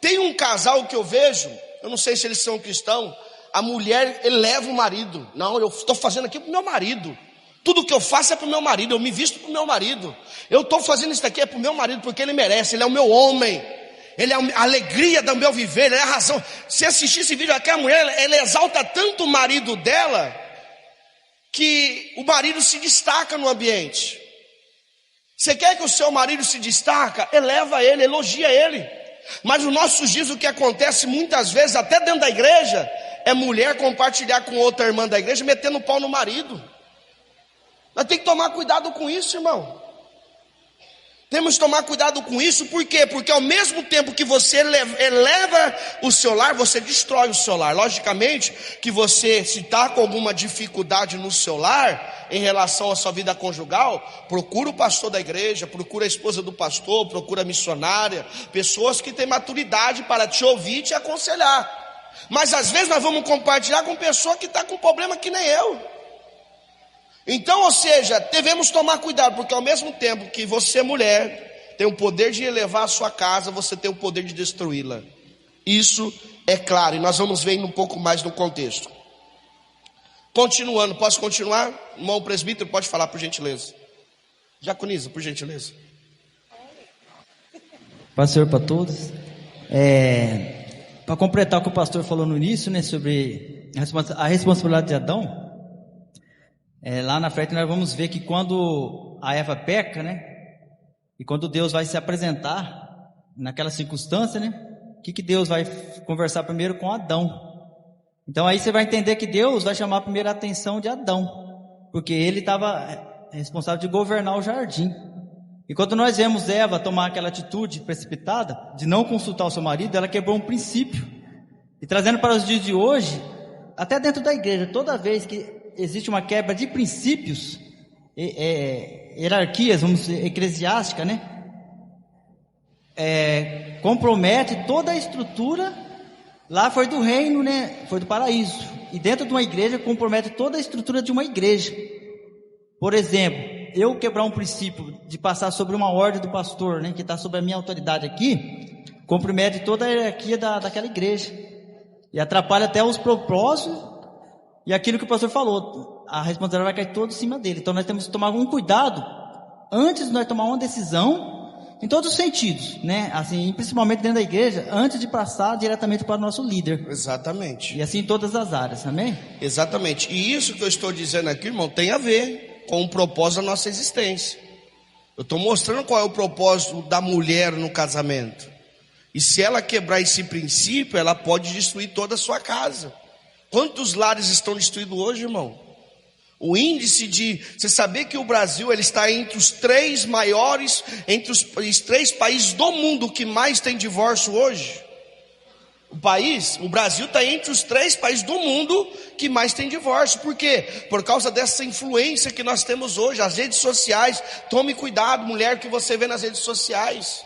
S1: Tem um casal que eu vejo, eu não sei se eles são cristãos, a mulher eleva o marido. Não, eu estou fazendo aqui para o meu marido. Tudo que eu faço é para o meu marido, eu me visto para o meu marido. Eu estou fazendo isso daqui é para o meu marido, porque ele merece, ele é o meu homem. Ele é a alegria do meu viver, ele é a razão. Se assistir esse vídeo aqui, a mulher, ela exalta tanto o marido dela, que o marido se destaca no ambiente. Você quer que o seu marido se destaque? Eleva ele, elogia ele. Mas nos nossos dias o que acontece muitas vezes, até dentro da igreja, é mulher compartilhar com outra irmã da igreja, metendo pau no marido. Nós temos que tomar cuidado com isso, irmão. Temos que tomar cuidado com isso, por quê? Porque ao mesmo tempo que você eleva o seu lar, você destrói o seu lar. Logicamente que você, se está com alguma dificuldade no seu lar, em relação à sua vida conjugal, procura o pastor da igreja, procura a esposa do pastor, procura a missionária, pessoas que têm maturidade para te ouvir e te aconselhar. Mas às vezes nós vamos compartilhar com pessoa que está com problema que nem eu. Então, ou seja, devemos tomar cuidado, porque ao mesmo tempo que você, mulher, tem o poder de elevar a sua casa, você tem o poder de destruí-la. Isso é claro, e nós vamos ver um pouco mais no contexto. Continuando, posso continuar? Irmão presbítero, pode falar, por gentileza. Diaconisa, por gentileza.
S5: Pastor para todos. Para completar o que o pastor falou no início, né, sobre a responsabilidade de Adão. Lá na frente nós vamos ver que quando a Eva peca, né, e quando Deus vai se apresentar naquela circunstância, né, o que Deus vai conversar primeiro com Adão. Então aí você vai entender que Deus vai chamar primeiro a atenção de Adão, porque ele estava responsável de governar o jardim. E quando nós vemos Eva tomar aquela atitude precipitada de não consultar o seu marido, ela quebrou um princípio. E trazendo para os dias de hoje, até dentro da igreja, toda vez que existe uma quebra de princípios, hierarquias, vamos dizer, eclesiástica, né? Compromete toda a estrutura. Lá foi do reino, né? Foi do paraíso. E dentro de uma igreja compromete toda a estrutura de uma igreja. Por exemplo, eu quebrar um princípio de passar sobre uma ordem do pastor, né? Que está sob a minha autoridade aqui, compromete toda a hierarquia daquela igreja e atrapalha até os propósitos. E aquilo que o pastor falou, a responsabilidade vai cair toda em cima dele. Então nós temos que tomar um cuidado antes de nós tomar uma decisão, em todos os sentidos, né? Assim, principalmente dentro da igreja, antes de passar diretamente para o nosso líder.
S1: Exatamente.
S5: E assim em todas as áreas, amém?
S1: Exatamente. E isso que eu estou dizendo aqui, irmão, tem a ver com o propósito da nossa existência. Eu estou mostrando qual é o propósito da mulher no casamento. E se ela quebrar esse princípio, ela pode destruir toda a sua casa. Quantos lares estão destruídos hoje, irmão? O índice de... Você sabia que o Brasil ele está entre os 3 maiores, entre os 3 países do mundo que mais tem divórcio hoje? O O Brasil está entre os 3 países do mundo que mais tem divórcio. Por quê? Por causa dessa influência que nós temos hoje, as redes sociais. Tome cuidado, mulher, que você vê nas redes sociais.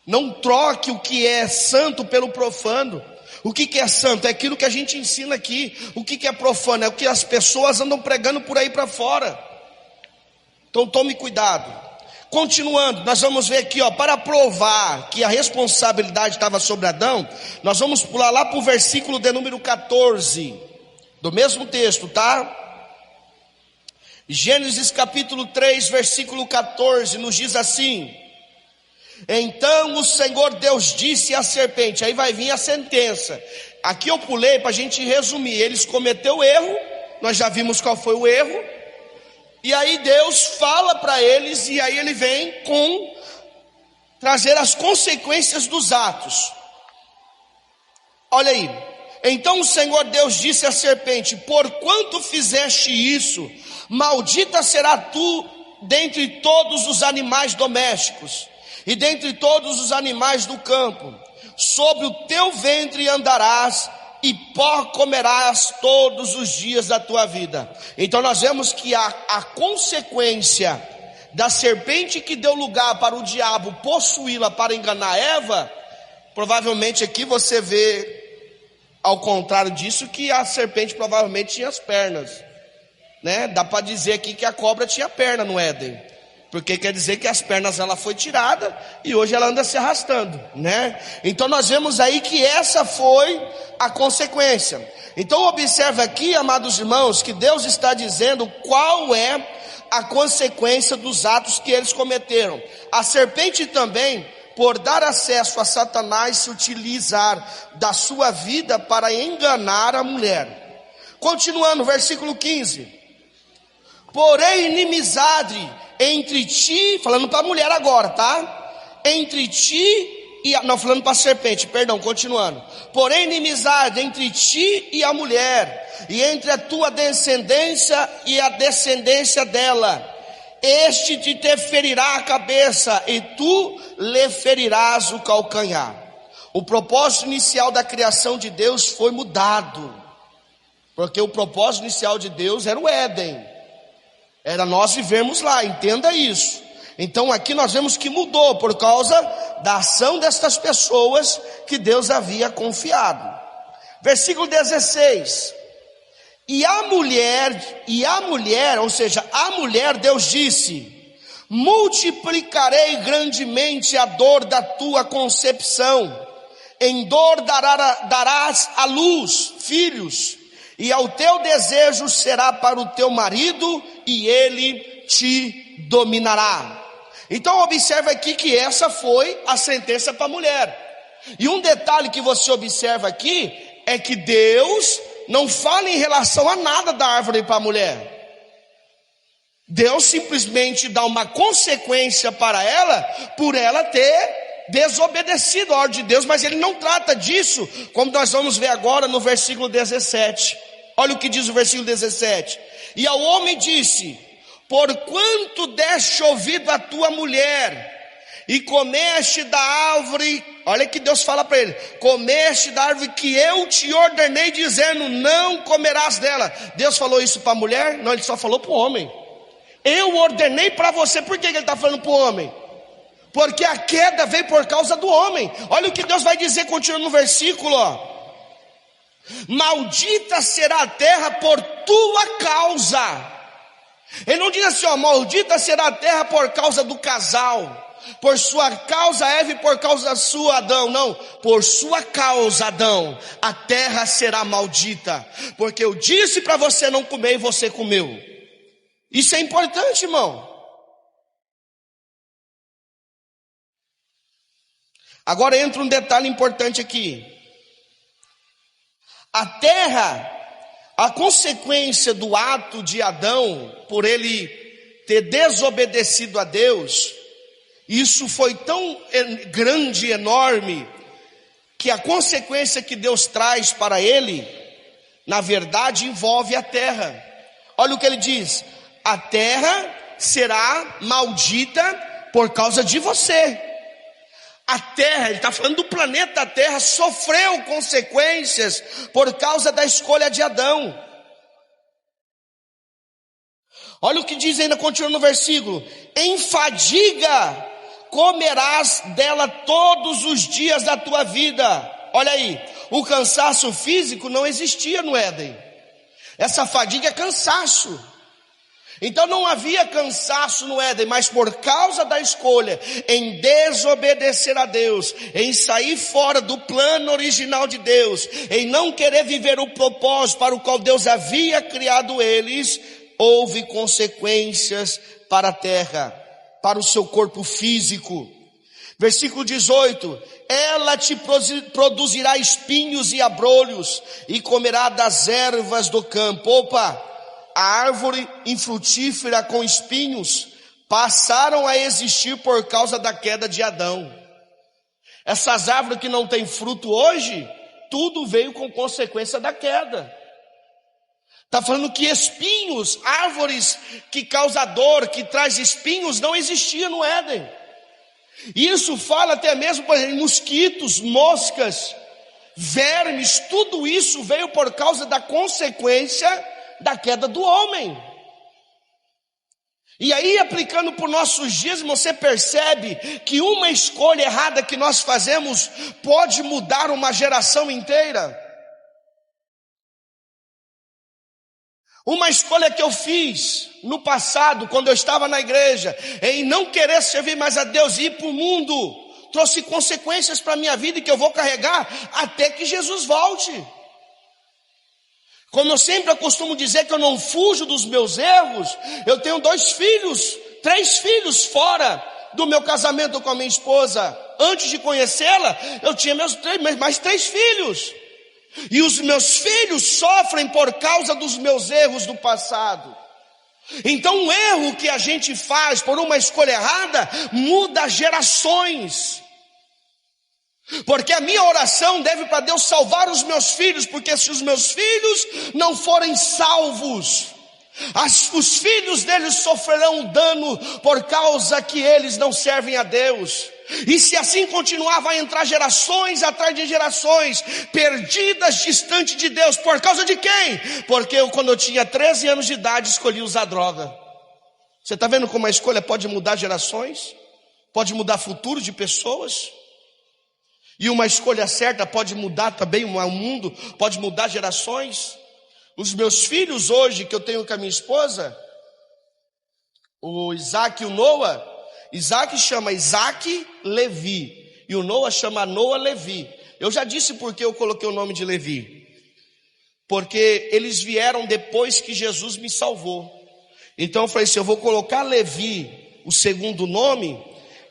S1: Não troque o que é santo pelo profano. O que é santo? É aquilo que a gente ensina aqui. O que é profano? É o que as pessoas andam pregando por aí para fora. Então tome cuidado. Continuando, nós vamos ver aqui, para provar que a responsabilidade estava sobre Adão, nós vamos pular lá para o versículo de número 14, do mesmo texto, tá? Gênesis capítulo 3, versículo 14, nos diz assim: então o Senhor Deus disse à serpente, aí vai vir a sentença. Aqui eu pulei para a gente resumir, eles cometeram erro, nós já vimos qual foi o erro. E aí Deus fala para eles, e aí ele vem com trazer as consequências dos atos. Olha aí. Então o Senhor Deus disse à serpente: porquanto fizeste isso, maldita será tu dentre todos os animais domésticos, e dentre todos os animais do campo. Sobre o teu ventre andarás, e pó comerás todos os dias da tua vida. Então nós vemos que a consequência da serpente que deu lugar para o diabo possuí-la para enganar Eva, provavelmente aqui você vê, ao contrário disso, que a serpente provavelmente tinha as pernas, né? Dá para dizer aqui que a cobra tinha perna no Éden, porque quer dizer que as pernas ela foi tirada e hoje ela anda se arrastando, né? Então nós vemos aí que essa foi a consequência. Então observa aqui, amados irmãos, que Deus está dizendo qual é a consequência dos atos que eles cometeram. A serpente também, por dar acesso a Satanás, se utilizar da sua vida para enganar a mulher. Continuando, versículo 15: porém inimizade entre ti, falando para a mulher agora, tá? Entre ti e não, falando para a serpente, perdão, continuando. Porém inimizade entre ti e a mulher, e entre a tua descendência e a descendência dela. Este te ferirá a cabeça, e tu lhe ferirás o calcanhar. O propósito inicial da criação de Deus foi mudado, porque o propósito inicial de Deus era o Éden, era nós vivermos lá, entenda isso. Então aqui nós vemos que mudou por causa da ação destas pessoas que Deus havia confiado. Versículo 16: e a mulher, ou seja, a mulher, Deus disse: multiplicarei grandemente a dor da tua concepção, em dor darás à luz filhos, e ao teu desejo será para o teu marido, e ele te dominará. Então observa aqui que essa foi a sentença para a mulher. E um detalhe que você observa aqui é que Deus não fala em relação a nada da árvore para a mulher. Deus simplesmente dá uma consequência para ela por ela ter desobedecido a ordem de Deus, mas ele não trata disso, como nós vamos ver agora no versículo 17. Olha o que diz o versículo 17: e ao homem disse: porquanto deste ouvido à tua mulher, e comeste da árvore, olha que Deus fala para ele: comeste da árvore que eu te ordenei, dizendo, não comerás dela. Deus falou isso para a mulher? Não, ele só falou para o homem. Eu ordenei para você. Por que ele está falando para o homem? Porque a queda veio por causa do homem. Olha o que Deus vai dizer, continuando no versículo, maldita será a terra por tua causa. Ele não diz assim, maldita será a terra por causa do casal, por sua causa Eva e por causa sua Adão. Não, por sua causa Adão, a terra será maldita, porque eu disse para você não comer e você comeu. Isso é importante, irmão. Agora entra um detalhe importante aqui. A terra, a consequência do ato de Adão, por ele ter desobedecido a Deus, isso foi tão grande e enorme, que a consequência que Deus traz para ele, na verdade envolve a terra. Olha o que ele diz: a terra será maldita por causa de você. A Terra, ele está falando do planeta Terra, sofreu consequências por causa da escolha de Adão. Olha o que diz ainda, continua no versículo: em fadiga comerás dela todos os dias da tua vida. Olha aí, o cansaço físico não existia no Éden. Essa fadiga é cansaço. Então não havia cansaço no Éden, mas por causa da escolha em desobedecer a Deus, em sair fora do plano original de Deus, em não querer viver o propósito para o qual Deus havia criado eles, houve consequências para a terra, para o seu corpo físico. Versículo 18: ela te produzirá espinhos e abrolhos, e comerá das ervas do campo. Opa! A árvore infrutífera com espinhos passaram a existir por causa da queda de Adão. Essas árvores que não têm fruto hoje, tudo veio com consequência da queda. Está falando que espinhos, árvores que causam dor, que traz espinhos, não existia no Éden. Isso fala até mesmo, por exemplo, mosquitos, moscas, vermes, tudo isso veio por causa da consequência da queda do homem. E aí, aplicando para os nossos dias, você percebe que uma escolha errada que nós fazemos pode mudar uma geração inteira. Uma escolha que eu fiz no passado, quando eu estava na igreja, em não querer servir mais a Deus e ir para o mundo, trouxe consequências para a minha vida e que eu vou carregar até que Jesus volte. Como eu sempre costumo dizer que eu não fujo dos meus erros, eu tenho 3 filhos fora do meu casamento com a minha esposa. Antes de conhecê-la, eu tinha mais 3 filhos. E os meus filhos sofrem por causa dos meus erros do passado. Então o erro que a gente faz por uma escolha errada muda gerações. Porque a minha oração deve para Deus salvar os meus filhos, porque se os meus filhos não forem salvos, os filhos deles sofrerão dano por causa que eles não servem a Deus. E se assim continuar, vai entrar gerações atrás de gerações, perdidas, distante de Deus. Por causa de quem? Porque quando eu tinha 13 anos de idade, escolhi usar droga. Você está vendo como a escolha pode mudar gerações? Pode mudar futuro de pessoas? E uma escolha certa pode mudar também o mundo, pode mudar gerações. Os meus filhos hoje, que eu tenho com a minha esposa, o Isaac e o Noah, Isaac chama Isaac Levi, e o Noah chama Noah Levi. Eu já disse por que eu coloquei o nome de Levi. Porque eles vieram depois que Jesus me salvou. Então eu falei assim, eu vou colocar Levi, o segundo nome,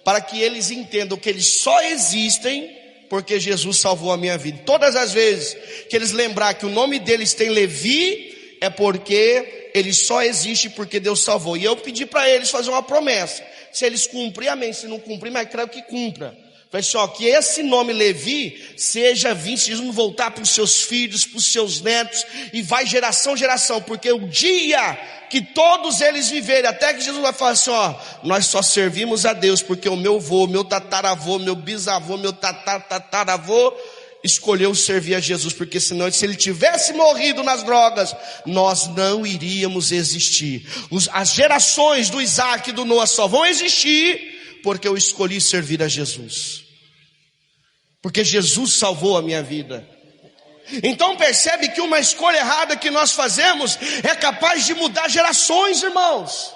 S1: para que eles entendam que eles só existem porque Jesus salvou a minha vida. Todas as vezes que eles lembrar que o nome deles tem Levi, é porque eles só existem porque Deus salvou. E eu pedi para eles fazer uma promessa. Se eles cumprem, amém. Se não cumprir, mas creio que cumpra. Falei assim, ó, que esse nome Levi seja visto, Jesus voltar para os seus filhos, para os seus netos, e vai geração, porque o dia que todos eles viverem, até que Jesus vai falar assim, ó, nós só servimos a Deus, porque o meu avô, meu tataravô, meu bisavô, meu tataravô, escolheu servir a Jesus, porque senão, se ele tivesse morrido nas drogas, nós não iríamos existir. As gerações do Isaac e do Noah só vão existir porque eu escolhi servir a Jesus, porque Jesus salvou a minha vida. Então percebe que uma escolha errada que nós fazemos é capaz de mudar gerações, irmãos.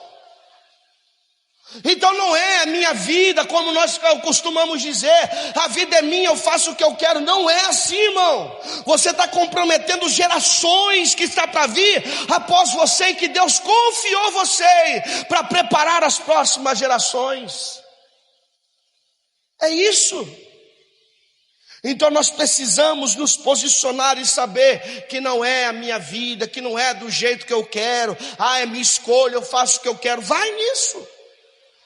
S1: Então não é a minha vida, como nós costumamos dizer, a vida é minha, eu faço o que eu quero. Não é assim, irmão. Você está comprometendo gerações que está para vir após você, e que Deus confiou você para preparar as próximas gerações. É isso. Então nós precisamos nos posicionar e saber que não é a minha vida, que não é do jeito que eu quero. É minha escolha, eu faço o que eu quero. Vai nisso.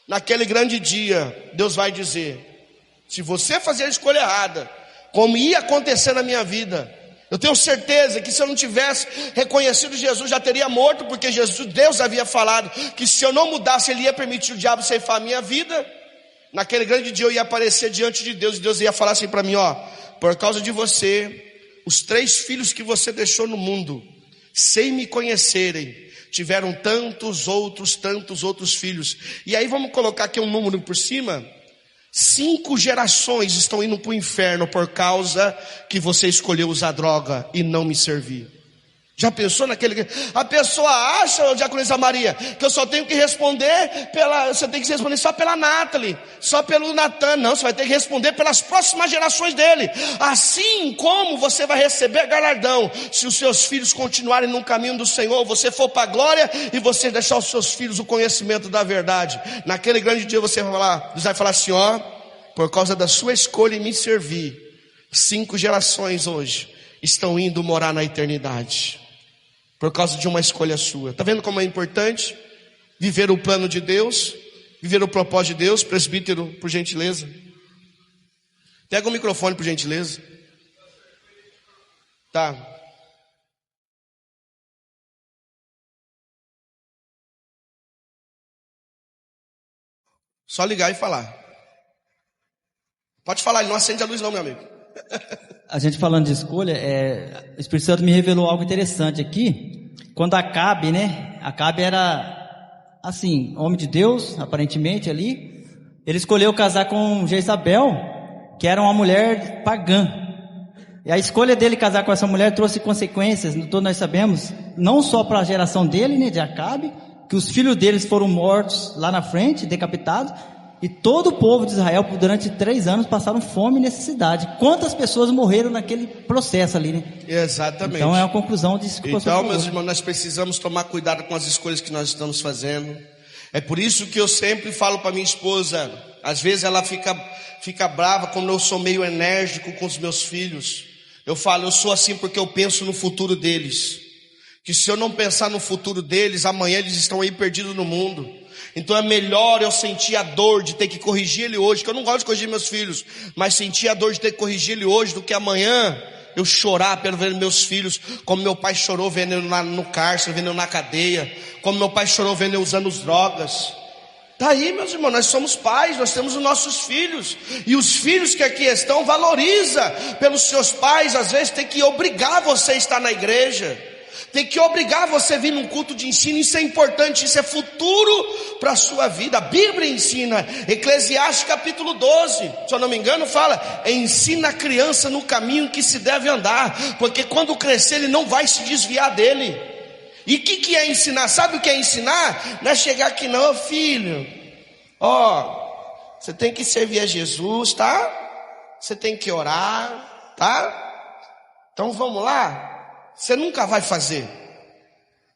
S1: Naquele grande dia, Deus vai dizer, se você fazer a escolha errada, como ia acontecer na minha vida, eu tenho certeza que se eu não tivesse reconhecido Jesus, já teria morto, porque Deus havia falado que se eu não mudasse, Ele ia permitir o diabo ceifar a minha vida. naquele grande dia eu ia aparecer diante de Deus, e Deus ia falar assim para mim, ó, por causa de você, os 3 filhos que você deixou no mundo, sem me conhecerem, tiveram tantos outros filhos. E aí vamos colocar aqui um número por cima. 5 gerações estão indo para o inferno por causa que você escolheu usar droga e não me servir. Já pensou naquele... A pessoa acha, diaconisa Maria, que eu só tenho que responder você tem que responder só pela Nathalie, só pelo Natan. Não, você vai ter que responder pelas próximas gerações dele. Assim como você vai receber galardão, se os seus filhos continuarem no caminho do Senhor, você for para a glória e você deixar os seus filhos o conhecimento da verdade. Naquele grande dia você vai falar, Deus vai falar assim, ó, por causa da sua escolha em me servir, 5 gerações hoje estão indo morar na eternidade. Por causa de uma escolha sua. Está vendo como é importante viver o plano de Deus, viver o propósito de Deus? Presbítero, por gentileza. Pega o microfone, por gentileza. Tá. Só ligar e falar. Pode falar, ele não acende a luz não, meu amigo.
S5: A gente falando de escolha, o Espírito Santo me revelou algo interessante aqui. Quando Acabe, né? Acabe era, assim, homem de Deus, aparentemente ali. Ele escolheu casar com Jezabel, que era uma mulher pagã. E a escolha dele casar com essa mulher trouxe consequências, todos nós sabemos, não só para a geração dele, né, de Acabe, que os filhos deles foram mortos lá na frente, decapitados. E todo o povo de Israel, durante 3 anos, passaram fome e necessidade. Quantas pessoas morreram naquele processo ali, né?
S1: Exatamente.
S5: Então é a conclusão disso que
S1: Então, meus irmãos, nós precisamos tomar cuidado com as escolhas que nós estamos fazendo. É por isso que eu sempre falo para minha esposa, às vezes ela fica brava quando eu sou meio enérgico com os meus filhos. Eu falo, eu sou assim porque eu penso no futuro deles. Que se eu não pensar no futuro deles, amanhã eles estão aí perdidos no mundo. Então é melhor eu sentir a dor de ter que corrigir ele hoje, que eu não gosto de corrigir meus filhos, mas sentir a dor de ter que corrigir ele hoje, do que amanhã eu chorar pelo ver meus filhos, como meu pai chorou vendo ele no cárcere, vendo ele na cadeia, como meu pai chorou vendo ele usando as drogas. Tá aí, meus irmãos, nós somos pais, nós temos os nossos filhos, e os filhos que aqui estão, valoriza pelos seus pais. Às vezes tem que obrigar você a estar na igreja, tem que obrigar você a vir num culto de ensino. Isso é importante, isso é futuro para a sua vida. A Bíblia ensina, Eclesiastes capítulo 12, se eu não me engano, fala, ensina a criança no caminho que se deve andar, porque quando crescer ele não vai se desviar dele. E o que é ensinar? Sabe o que é ensinar? Não é chegar aqui não, filho, você tem que servir a Jesus, tá? Você tem que orar, tá? Então vamos lá. Você nunca vai fazer.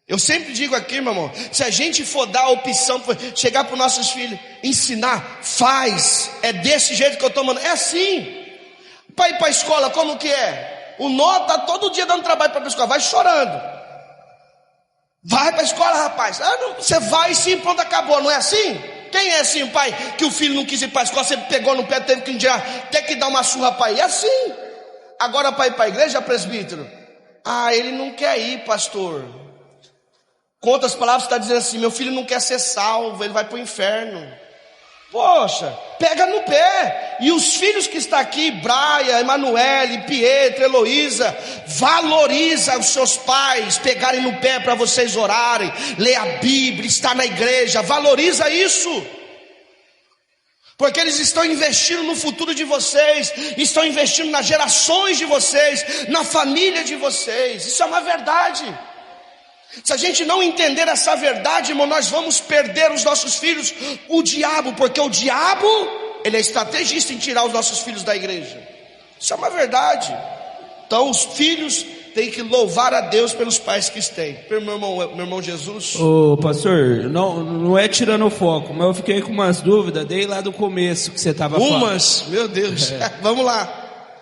S1: Eu sempre digo aqui, meu irmão, se a gente for dar a opção, chegar para os nossos filhos, ensinar, faz, é desse jeito que eu estou mandando, é assim. Para ir para a escola, como que é? O Nó está todo dia dando trabalho para a escola, vai chorando. Vai para a escola, rapaz. Não, você vai sim, pronto, acabou, não é assim? Quem é assim, pai, que o filho não quis ir para a escola, você pegou no pé, teve que ter que dar uma surra para ir? É assim. Agora para ir para a igreja, presbítero, ele não quer ir, pastor. Com outras palavras, está dizendo assim, meu filho não quer ser salvo, ele vai para o inferno. Poxa, pega no pé. E os filhos que estão aqui, Braia, Emanuele, Pietro, Heloísa, valoriza os seus pais, pegarem no pé para vocês orarem, ler a Bíblia, estar na igreja, valoriza isso. Porque eles estão investindo no futuro de vocês, estão investindo nas gerações de vocês, na família de vocês. Isso é uma verdade. Se a gente não entender essa verdade, irmão, nós vamos perder os nossos filhos. O diabo, porque o diabo, ele é estrategista em tirar os nossos filhos da igreja. Isso é uma verdade. Então os filhos têm que louvar a Deus pelos pais que têm. Meu irmão Jesus.
S6: Ô pastor, não é tirando o foco, mas eu fiquei com umas dúvidas desde lá do começo que você estava falando.
S1: Meu Deus, vamos lá.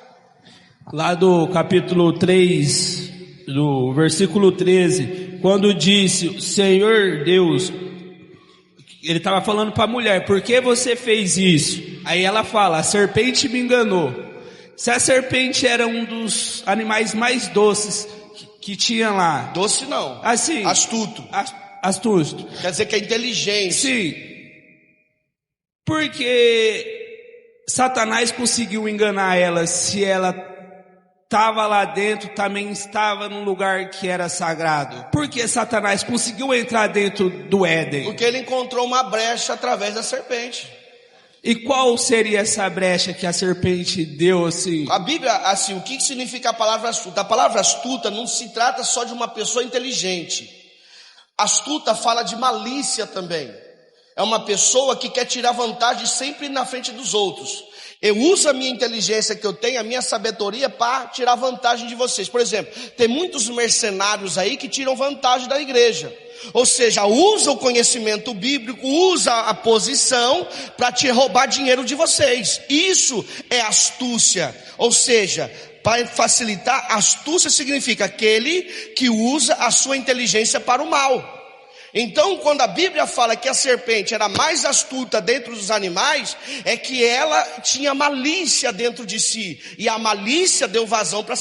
S6: Lá do capítulo 3, do versículo 13, quando disse, Senhor Deus, ele estava falando para a mulher, por que você fez isso? Aí ela fala, a serpente me enganou. Se a serpente era um dos animais mais doces que tinha lá.
S1: Doce não.
S6: Assim.
S1: Astuto.
S6: Astuto.
S1: Quer dizer que é inteligente.
S6: Sim. Por que Satanás conseguiu enganar ela se ela estava lá dentro, também estava num lugar que era sagrado? Por que Satanás conseguiu entrar dentro do Éden?
S1: Porque ele encontrou uma brecha através da serpente.
S6: E qual seria essa brecha que a serpente deu assim?
S1: A Bíblia, assim, o que significa a palavra astuta? A palavra astuta não se trata só de uma pessoa inteligente. Astuta fala de malícia também. É uma pessoa que quer tirar vantagem sempre na frente dos outros. Eu uso a minha inteligência que eu tenho, a minha sabedoria para tirar vantagem de vocês. Por exemplo, tem muitos mercenários aí que tiram vantagem da igreja. Ou seja, usa o conhecimento bíblico, usa a posição para te roubar dinheiro de vocês. Isso é astúcia. Ou seja, para facilitar, astúcia significa aquele que usa a sua inteligência para o mal. Então, quando a Bíblia fala que a serpente era mais astuta dentro dos animais, é que ela tinha malícia dentro de si. E a malícia deu vazão para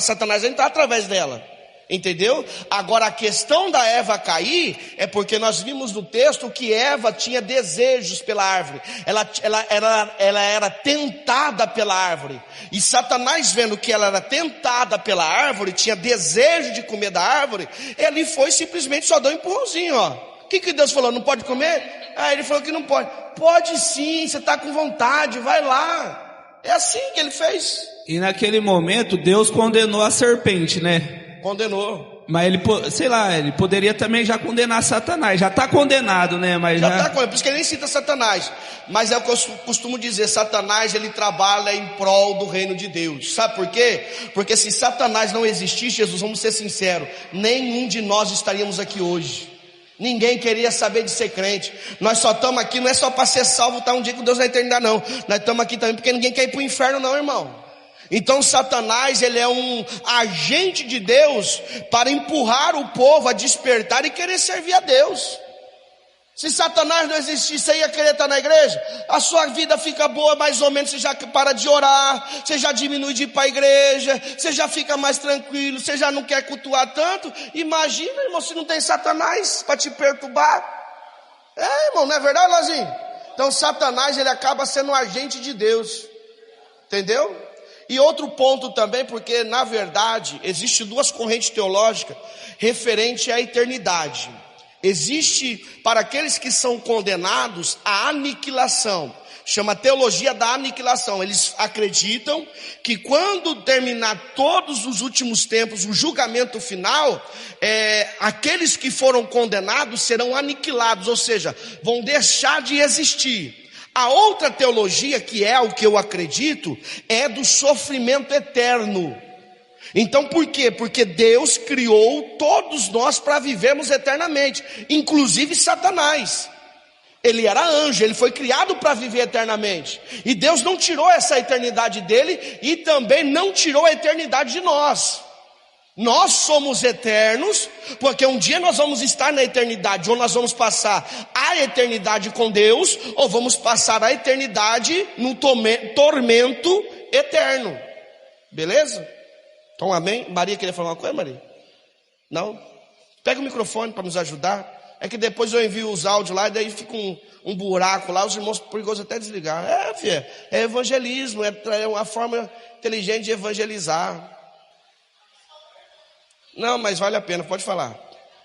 S1: Satanás entrar através dela. Entendeu? Agora a questão da Eva cair é porque nós vimos no texto que Eva tinha desejos pela árvore. Ela era tentada pela árvore. E Satanás, vendo que ela era tentada pela árvore, tinha desejo de comer da árvore, ele foi simplesmente só dar um empurrãozinho, ó. O que Deus falou? Não pode comer? Ah, ele falou que não pode. Pode sim, você está com vontade, vai lá. É assim que ele fez.
S6: E naquele momento Deus condenou a serpente, né?
S1: Condenou.
S6: Mas ele, sei lá, ele poderia também já condenar Satanás. Já está condenado, né? Mas
S1: já está condenado, por isso que ele nem cita Satanás. Mas é o que eu costumo dizer, Satanás ele trabalha em prol do reino de Deus. Sabe por quê? Porque se Satanás não existisse, Jesus, vamos ser sinceros, nenhum de nós estaríamos aqui hoje. Ninguém queria saber de ser crente. Nós só estamos aqui, não é só para ser salvo, tá um dia com Deus na eternidade não. Nós estamos aqui também porque ninguém quer ir para o inferno não, irmão. Então Satanás ele é um agente de Deus para empurrar o povo a despertar e querer servir a Deus. Se Satanás não existisse, você ia querer estar na igreja? A sua vida fica boa mais ou menos, você já para de orar, você já diminui de ir para a igreja, você já fica mais tranquilo, você já não quer cultuar tanto. Imagina, irmão, se não tem Satanás para te perturbar. É, irmão, não é verdade, Lazinho? Então Satanás ele acaba sendo um agente de Deus. Entendeu? E outro ponto também, porque na verdade existe duas correntes teológicas referente à eternidade. Existe para aqueles que são condenados a aniquilação, chama teologia da aniquilação. Eles acreditam que quando terminar todos os últimos tempos, o julgamento final, aqueles que foram condenados serão aniquilados, ou seja, vão deixar de existir. A outra teologia, que é o que eu acredito, é do sofrimento eterno. Então por quê? Porque Deus criou todos nós para vivermos eternamente, inclusive Satanás. Ele era anjo, ele foi criado para viver eternamente. E Deus não tirou essa eternidade dele e também não tirou a eternidade de nós. Nós somos eternos, porque um dia nós vamos estar na eternidade, ou nós vamos passar a eternidade com Deus, ou vamos passar a eternidade no tormento eterno. Beleza? Então amém? Maria queria falar uma coisa, Maria? Não? Pega o microfone para nos ajudar. É que depois eu envio os áudios lá, e daí fica um buraco lá, os irmãos perigosos até desligar. Filha, é evangelismo, é uma forma inteligente de evangelizar. Não, mas vale a pena, pode falar.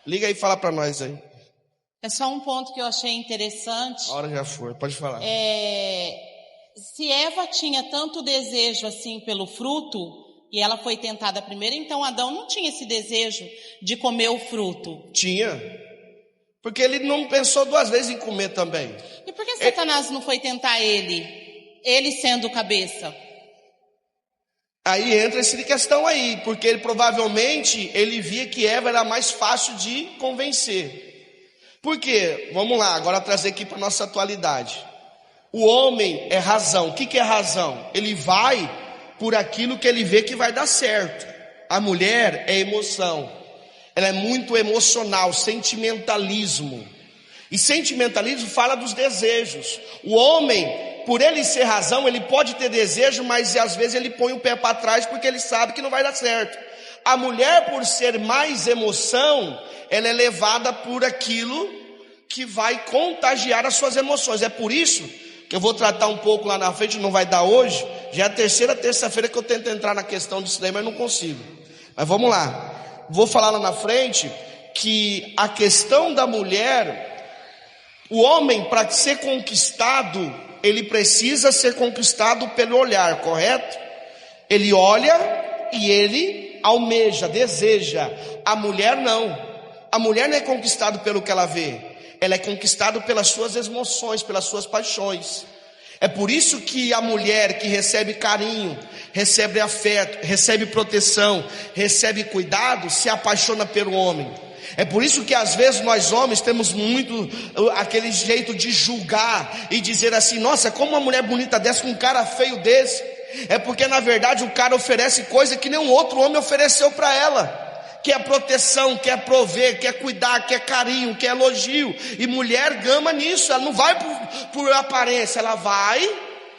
S1: Liga aí e fala para nós aí.
S7: É só um ponto que eu achei interessante.
S1: A hora já foi, pode falar.
S7: Se Eva tinha tanto desejo assim pelo fruto, e ela foi tentada primeiro, então Adão não tinha esse desejo de comer o fruto.
S1: Tinha. Porque ele não pensou duas vezes em comer também.
S7: E por que Satanás não foi tentar ele? Ele sendo cabeça?
S1: Aí entra essa questão aí, porque ele provavelmente ele via que Eva era mais fácil de convencer. Por quê? Vamos lá, agora trazer aqui para nossa atualidade. O homem é razão. O que é razão? Ele vai por aquilo que ele vê que vai dar certo. A mulher é emoção. Ela é muito emocional, sentimentalismo. E sentimentalismo fala dos desejos. O homem, por ele ser razão, ele pode ter desejo, mas às vezes ele põe o pé para trás porque ele sabe que não vai dar certo. A mulher, por ser mais emoção, ela é levada por aquilo que vai contagiar as suas emoções. É por isso que eu vou tratar um pouco lá na frente, não vai dar hoje. Já é a terceira terça-feira que eu tento entrar na questão disso daí, mas não consigo. Mas vamos lá. Vou falar lá na frente que a questão da mulher, o homem, para ser conquistado, ele precisa ser conquistado pelo olhar, correto? Ele olha e ele almeja, deseja. A mulher não. A mulher não é conquistada pelo que ela vê. Ela é conquistada pelas suas emoções, pelas suas paixões. É por isso que a mulher que recebe carinho, recebe afeto, recebe proteção, recebe cuidado, se apaixona pelo homem. É por isso que às vezes nós homens temos muito aquele jeito de julgar e dizer assim: nossa, como uma mulher bonita dessa com um cara feio desse. É porque na verdade o cara oferece coisa que nenhum outro homem ofereceu para ela. Quer proteção, quer prover, quer cuidar, quer carinho, quer elogio. E mulher gama nisso, ela não vai por aparência, ela vai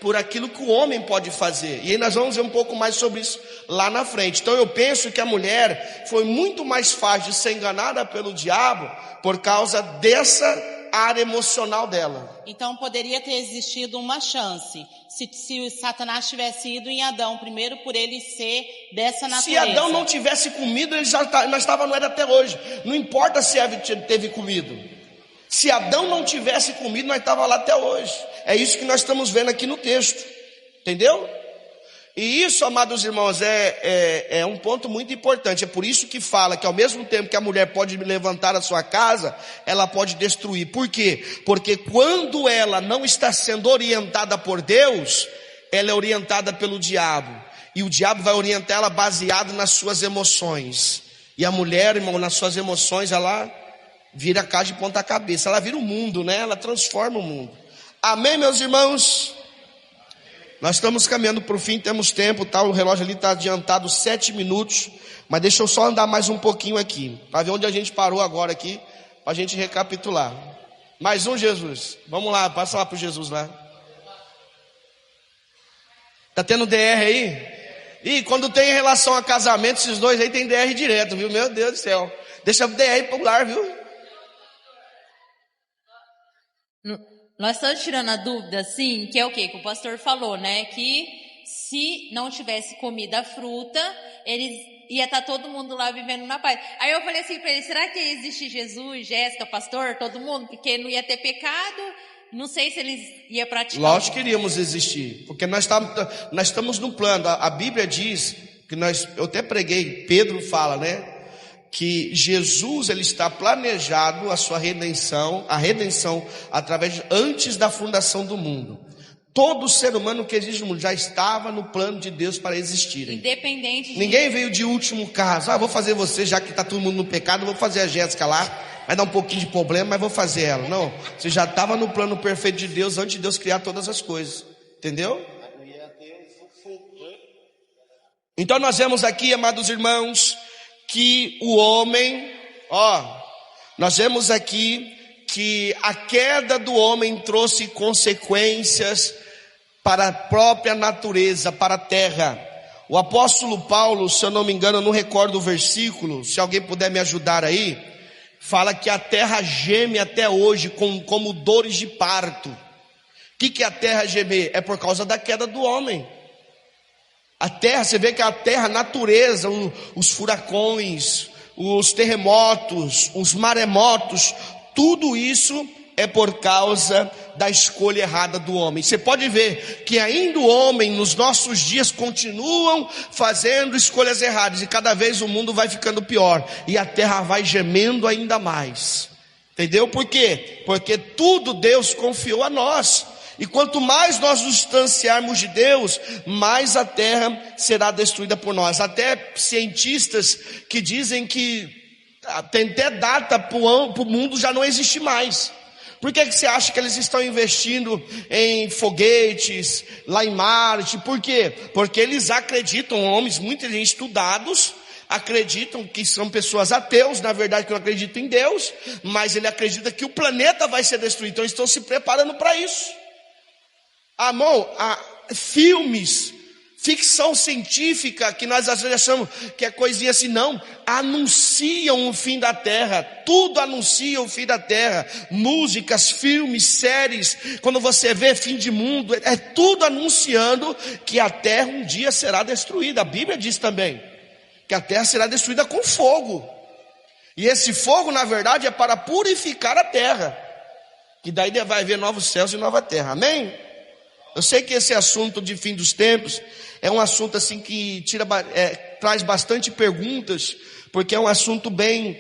S1: por aquilo que o homem pode fazer. E aí nós vamos ver um pouco mais sobre isso lá na frente. Então eu penso que a mulher foi muito mais fácil de ser enganada pelo diabo por causa dessa área emocional dela.
S7: Então poderia ter existido uma chance. Se Satanás tivesse ido em Adão primeiro, por ele ser dessa natureza.
S1: Se Adão não tivesse comido, nós estávamos no Éden até hoje. Não importa se Eva teve comido. Se Adão não tivesse comido, nós estávamos lá até hoje. É isso que nós estamos vendo aqui no texto. Entendeu? E isso, amados irmãos, é um ponto muito importante. É por isso que fala que ao mesmo tempo que a mulher pode levantar a sua casa, ela pode destruir. Por quê? Porque quando ela não está sendo orientada por Deus, ela é orientada pelo diabo. E o diabo vai orientar ela baseado nas suas emoções. E a mulher, irmão, nas suas emoções, ela vira a casa de ponta cabeça. Ela vira o mundo, né? Ela transforma o mundo. Amém, meus irmãos? Nós estamos caminhando para o fim, temos tempo, tá? O relógio ali está adiantado 7 minutos, mas deixa eu só andar mais um pouquinho aqui, para ver onde a gente parou agora aqui, para a gente recapitular. Mais um, Jesus. Vamos lá, passa lá para o Jesus lá. Tá tendo DR aí? E quando tem relação a casamento, esses dois aí tem DR direto, viu? Meu Deus do céu. Deixa o DR popular, viu?
S8: Nós estamos tirando a dúvida, assim, que é o quê? Que o pastor falou, né? Que se não tivesse comido a fruta, eles ia estar todo mundo lá vivendo na paz. Aí eu falei assim para ele: será que existe Jesus, Jéssica, pastor, todo mundo? Porque não ia ter pecado, não sei se eles iam praticar.
S1: Lógico que iríamos existir, porque nós estamos no plano. A Bíblia diz que eu até preguei, Pedro fala, né? Que Jesus, ele está planejado a sua redenção, antes da fundação do mundo. Todo ser humano que existe no mundo já estava no plano de Deus para existirem.
S8: Independente de...
S1: Ninguém veio de último caso. Vou fazer você, já que está todo mundo no pecado, vou fazer a Jéssica lá. Vai dar um pouquinho de problema, mas vou fazer ela. Não, você já estava no plano perfeito de Deus antes de Deus criar todas as coisas. Entendeu? Então nós vemos aqui, amados irmãos, que o homem, nós vemos aqui que a queda do homem trouxe consequências para a própria natureza, para a terra. O apóstolo Paulo, se eu não me engano, eu não recordo o versículo, se alguém puder me ajudar aí, fala que a terra geme até hoje como dores de parto. O que é a terra gemer? É por causa da queda do homem. A terra, você vê que a terra, a natureza, os furacões, os terremotos, os maremotos, tudo isso é por causa da escolha errada do homem. Você pode ver que ainda o homem nos nossos dias continuam fazendo escolhas erradas, e cada vez o mundo vai ficando pior, e a terra vai gemendo ainda mais. Entendeu? Por quê? Porque tudo Deus confiou a nós. E quanto mais nós nos distanciarmos de Deus, mais a terra será destruída por nós. Até cientistas que dizem que tem até data para o mundo já não existe mais. Por que você acha que eles estão investindo em foguetes lá em Marte? Por quê? Porque eles acreditam, homens muito estudados, acreditam que são pessoas ateus, na verdade que não acreditam em Deus, mas ele acredita que o planeta vai ser destruído. Então eles estão se preparando para isso. Filmes ficção científica, que nós às vezes achamos que é coisinha assim, não, anunciam o fim da terra, tudo anuncia o fim da terra, músicas, filmes, séries, quando você vê fim de mundo, é tudo anunciando que a terra um dia será destruída. A Bíblia diz também, que a terra será destruída com fogo, e esse fogo na verdade é para purificar a terra, que daí vai haver novos céus e nova terra, amém? Eu sei que esse assunto de fim dos tempos é um assunto assim que traz bastante perguntas, porque é um assunto bem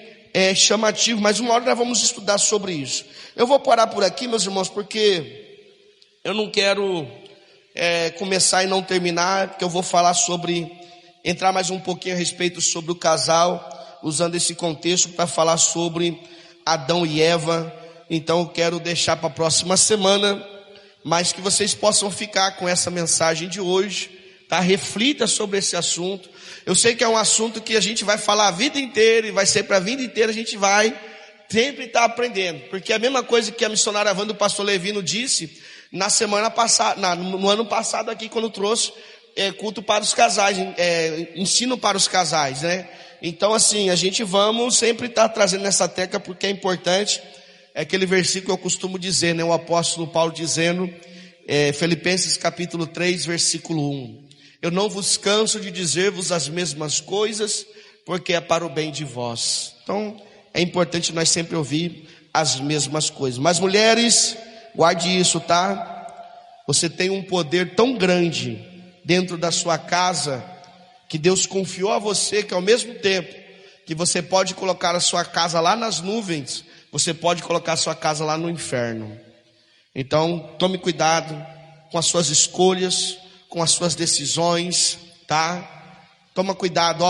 S1: chamativo, mas uma hora nós vamos estudar sobre isso. Eu vou parar por aqui, meus irmãos, porque eu não quero começar e não terminar, porque eu vou falar entrar mais um pouquinho a respeito sobre o casal, usando esse contexto para falar sobre Adão e Eva. Então eu quero deixar para a próxima semana, mas que vocês possam ficar com essa mensagem de hoje, tá? Reflita sobre esse assunto. Eu sei que é um assunto que a gente vai falar a vida inteira, e vai ser para a vida inteira, a gente vai sempre estar aprendendo, porque é a mesma coisa que a missionária Wanda do pastor Levino disse na semana passada, no ano passado aqui, quando trouxe culto para os casais, ensino para os casais, né? Então assim, a gente vamos sempre estar trazendo essa tecla, porque é importante. É aquele versículo que eu costumo dizer, né? O apóstolo Paulo dizendo, Filipenses capítulo 3, versículo 1. Eu não vos canso de dizer-vos as mesmas coisas, porque é para o bem de vós. Então, é importante nós sempre ouvir as mesmas coisas. Mas mulheres, guarde isso, tá? Você tem um poder tão grande dentro da sua casa, que Deus confiou a você, que ao mesmo tempo que você pode colocar a sua casa lá nas nuvens, você pode colocar a sua casa lá no inferno. Então, tome cuidado com as suas escolhas, com as suas decisões, tá? Toma cuidado,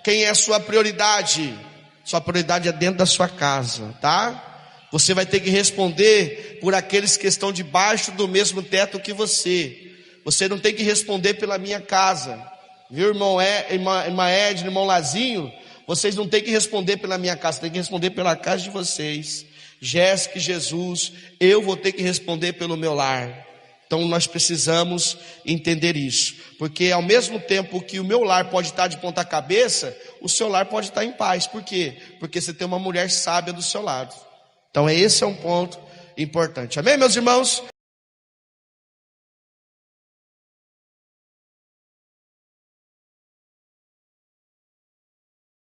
S1: quem é a sua prioridade? Sua prioridade é dentro da sua casa, tá? Você vai ter que responder por aqueles que estão debaixo do mesmo teto que você. Você não tem que responder pela minha casa, viu, irmã Edna, irmão Lazinho? Vocês não têm que responder pela minha casa, tem que responder pela casa de vocês. Jéssica e Jesus, eu vou ter que responder pelo meu lar. Então nós precisamos entender isso, porque ao mesmo tempo que o meu lar pode estar de ponta cabeça, o seu lar pode estar em paz. Por quê? Porque você tem uma mulher sábia do seu lado. Então esse é um ponto importante. Amém, meus irmãos?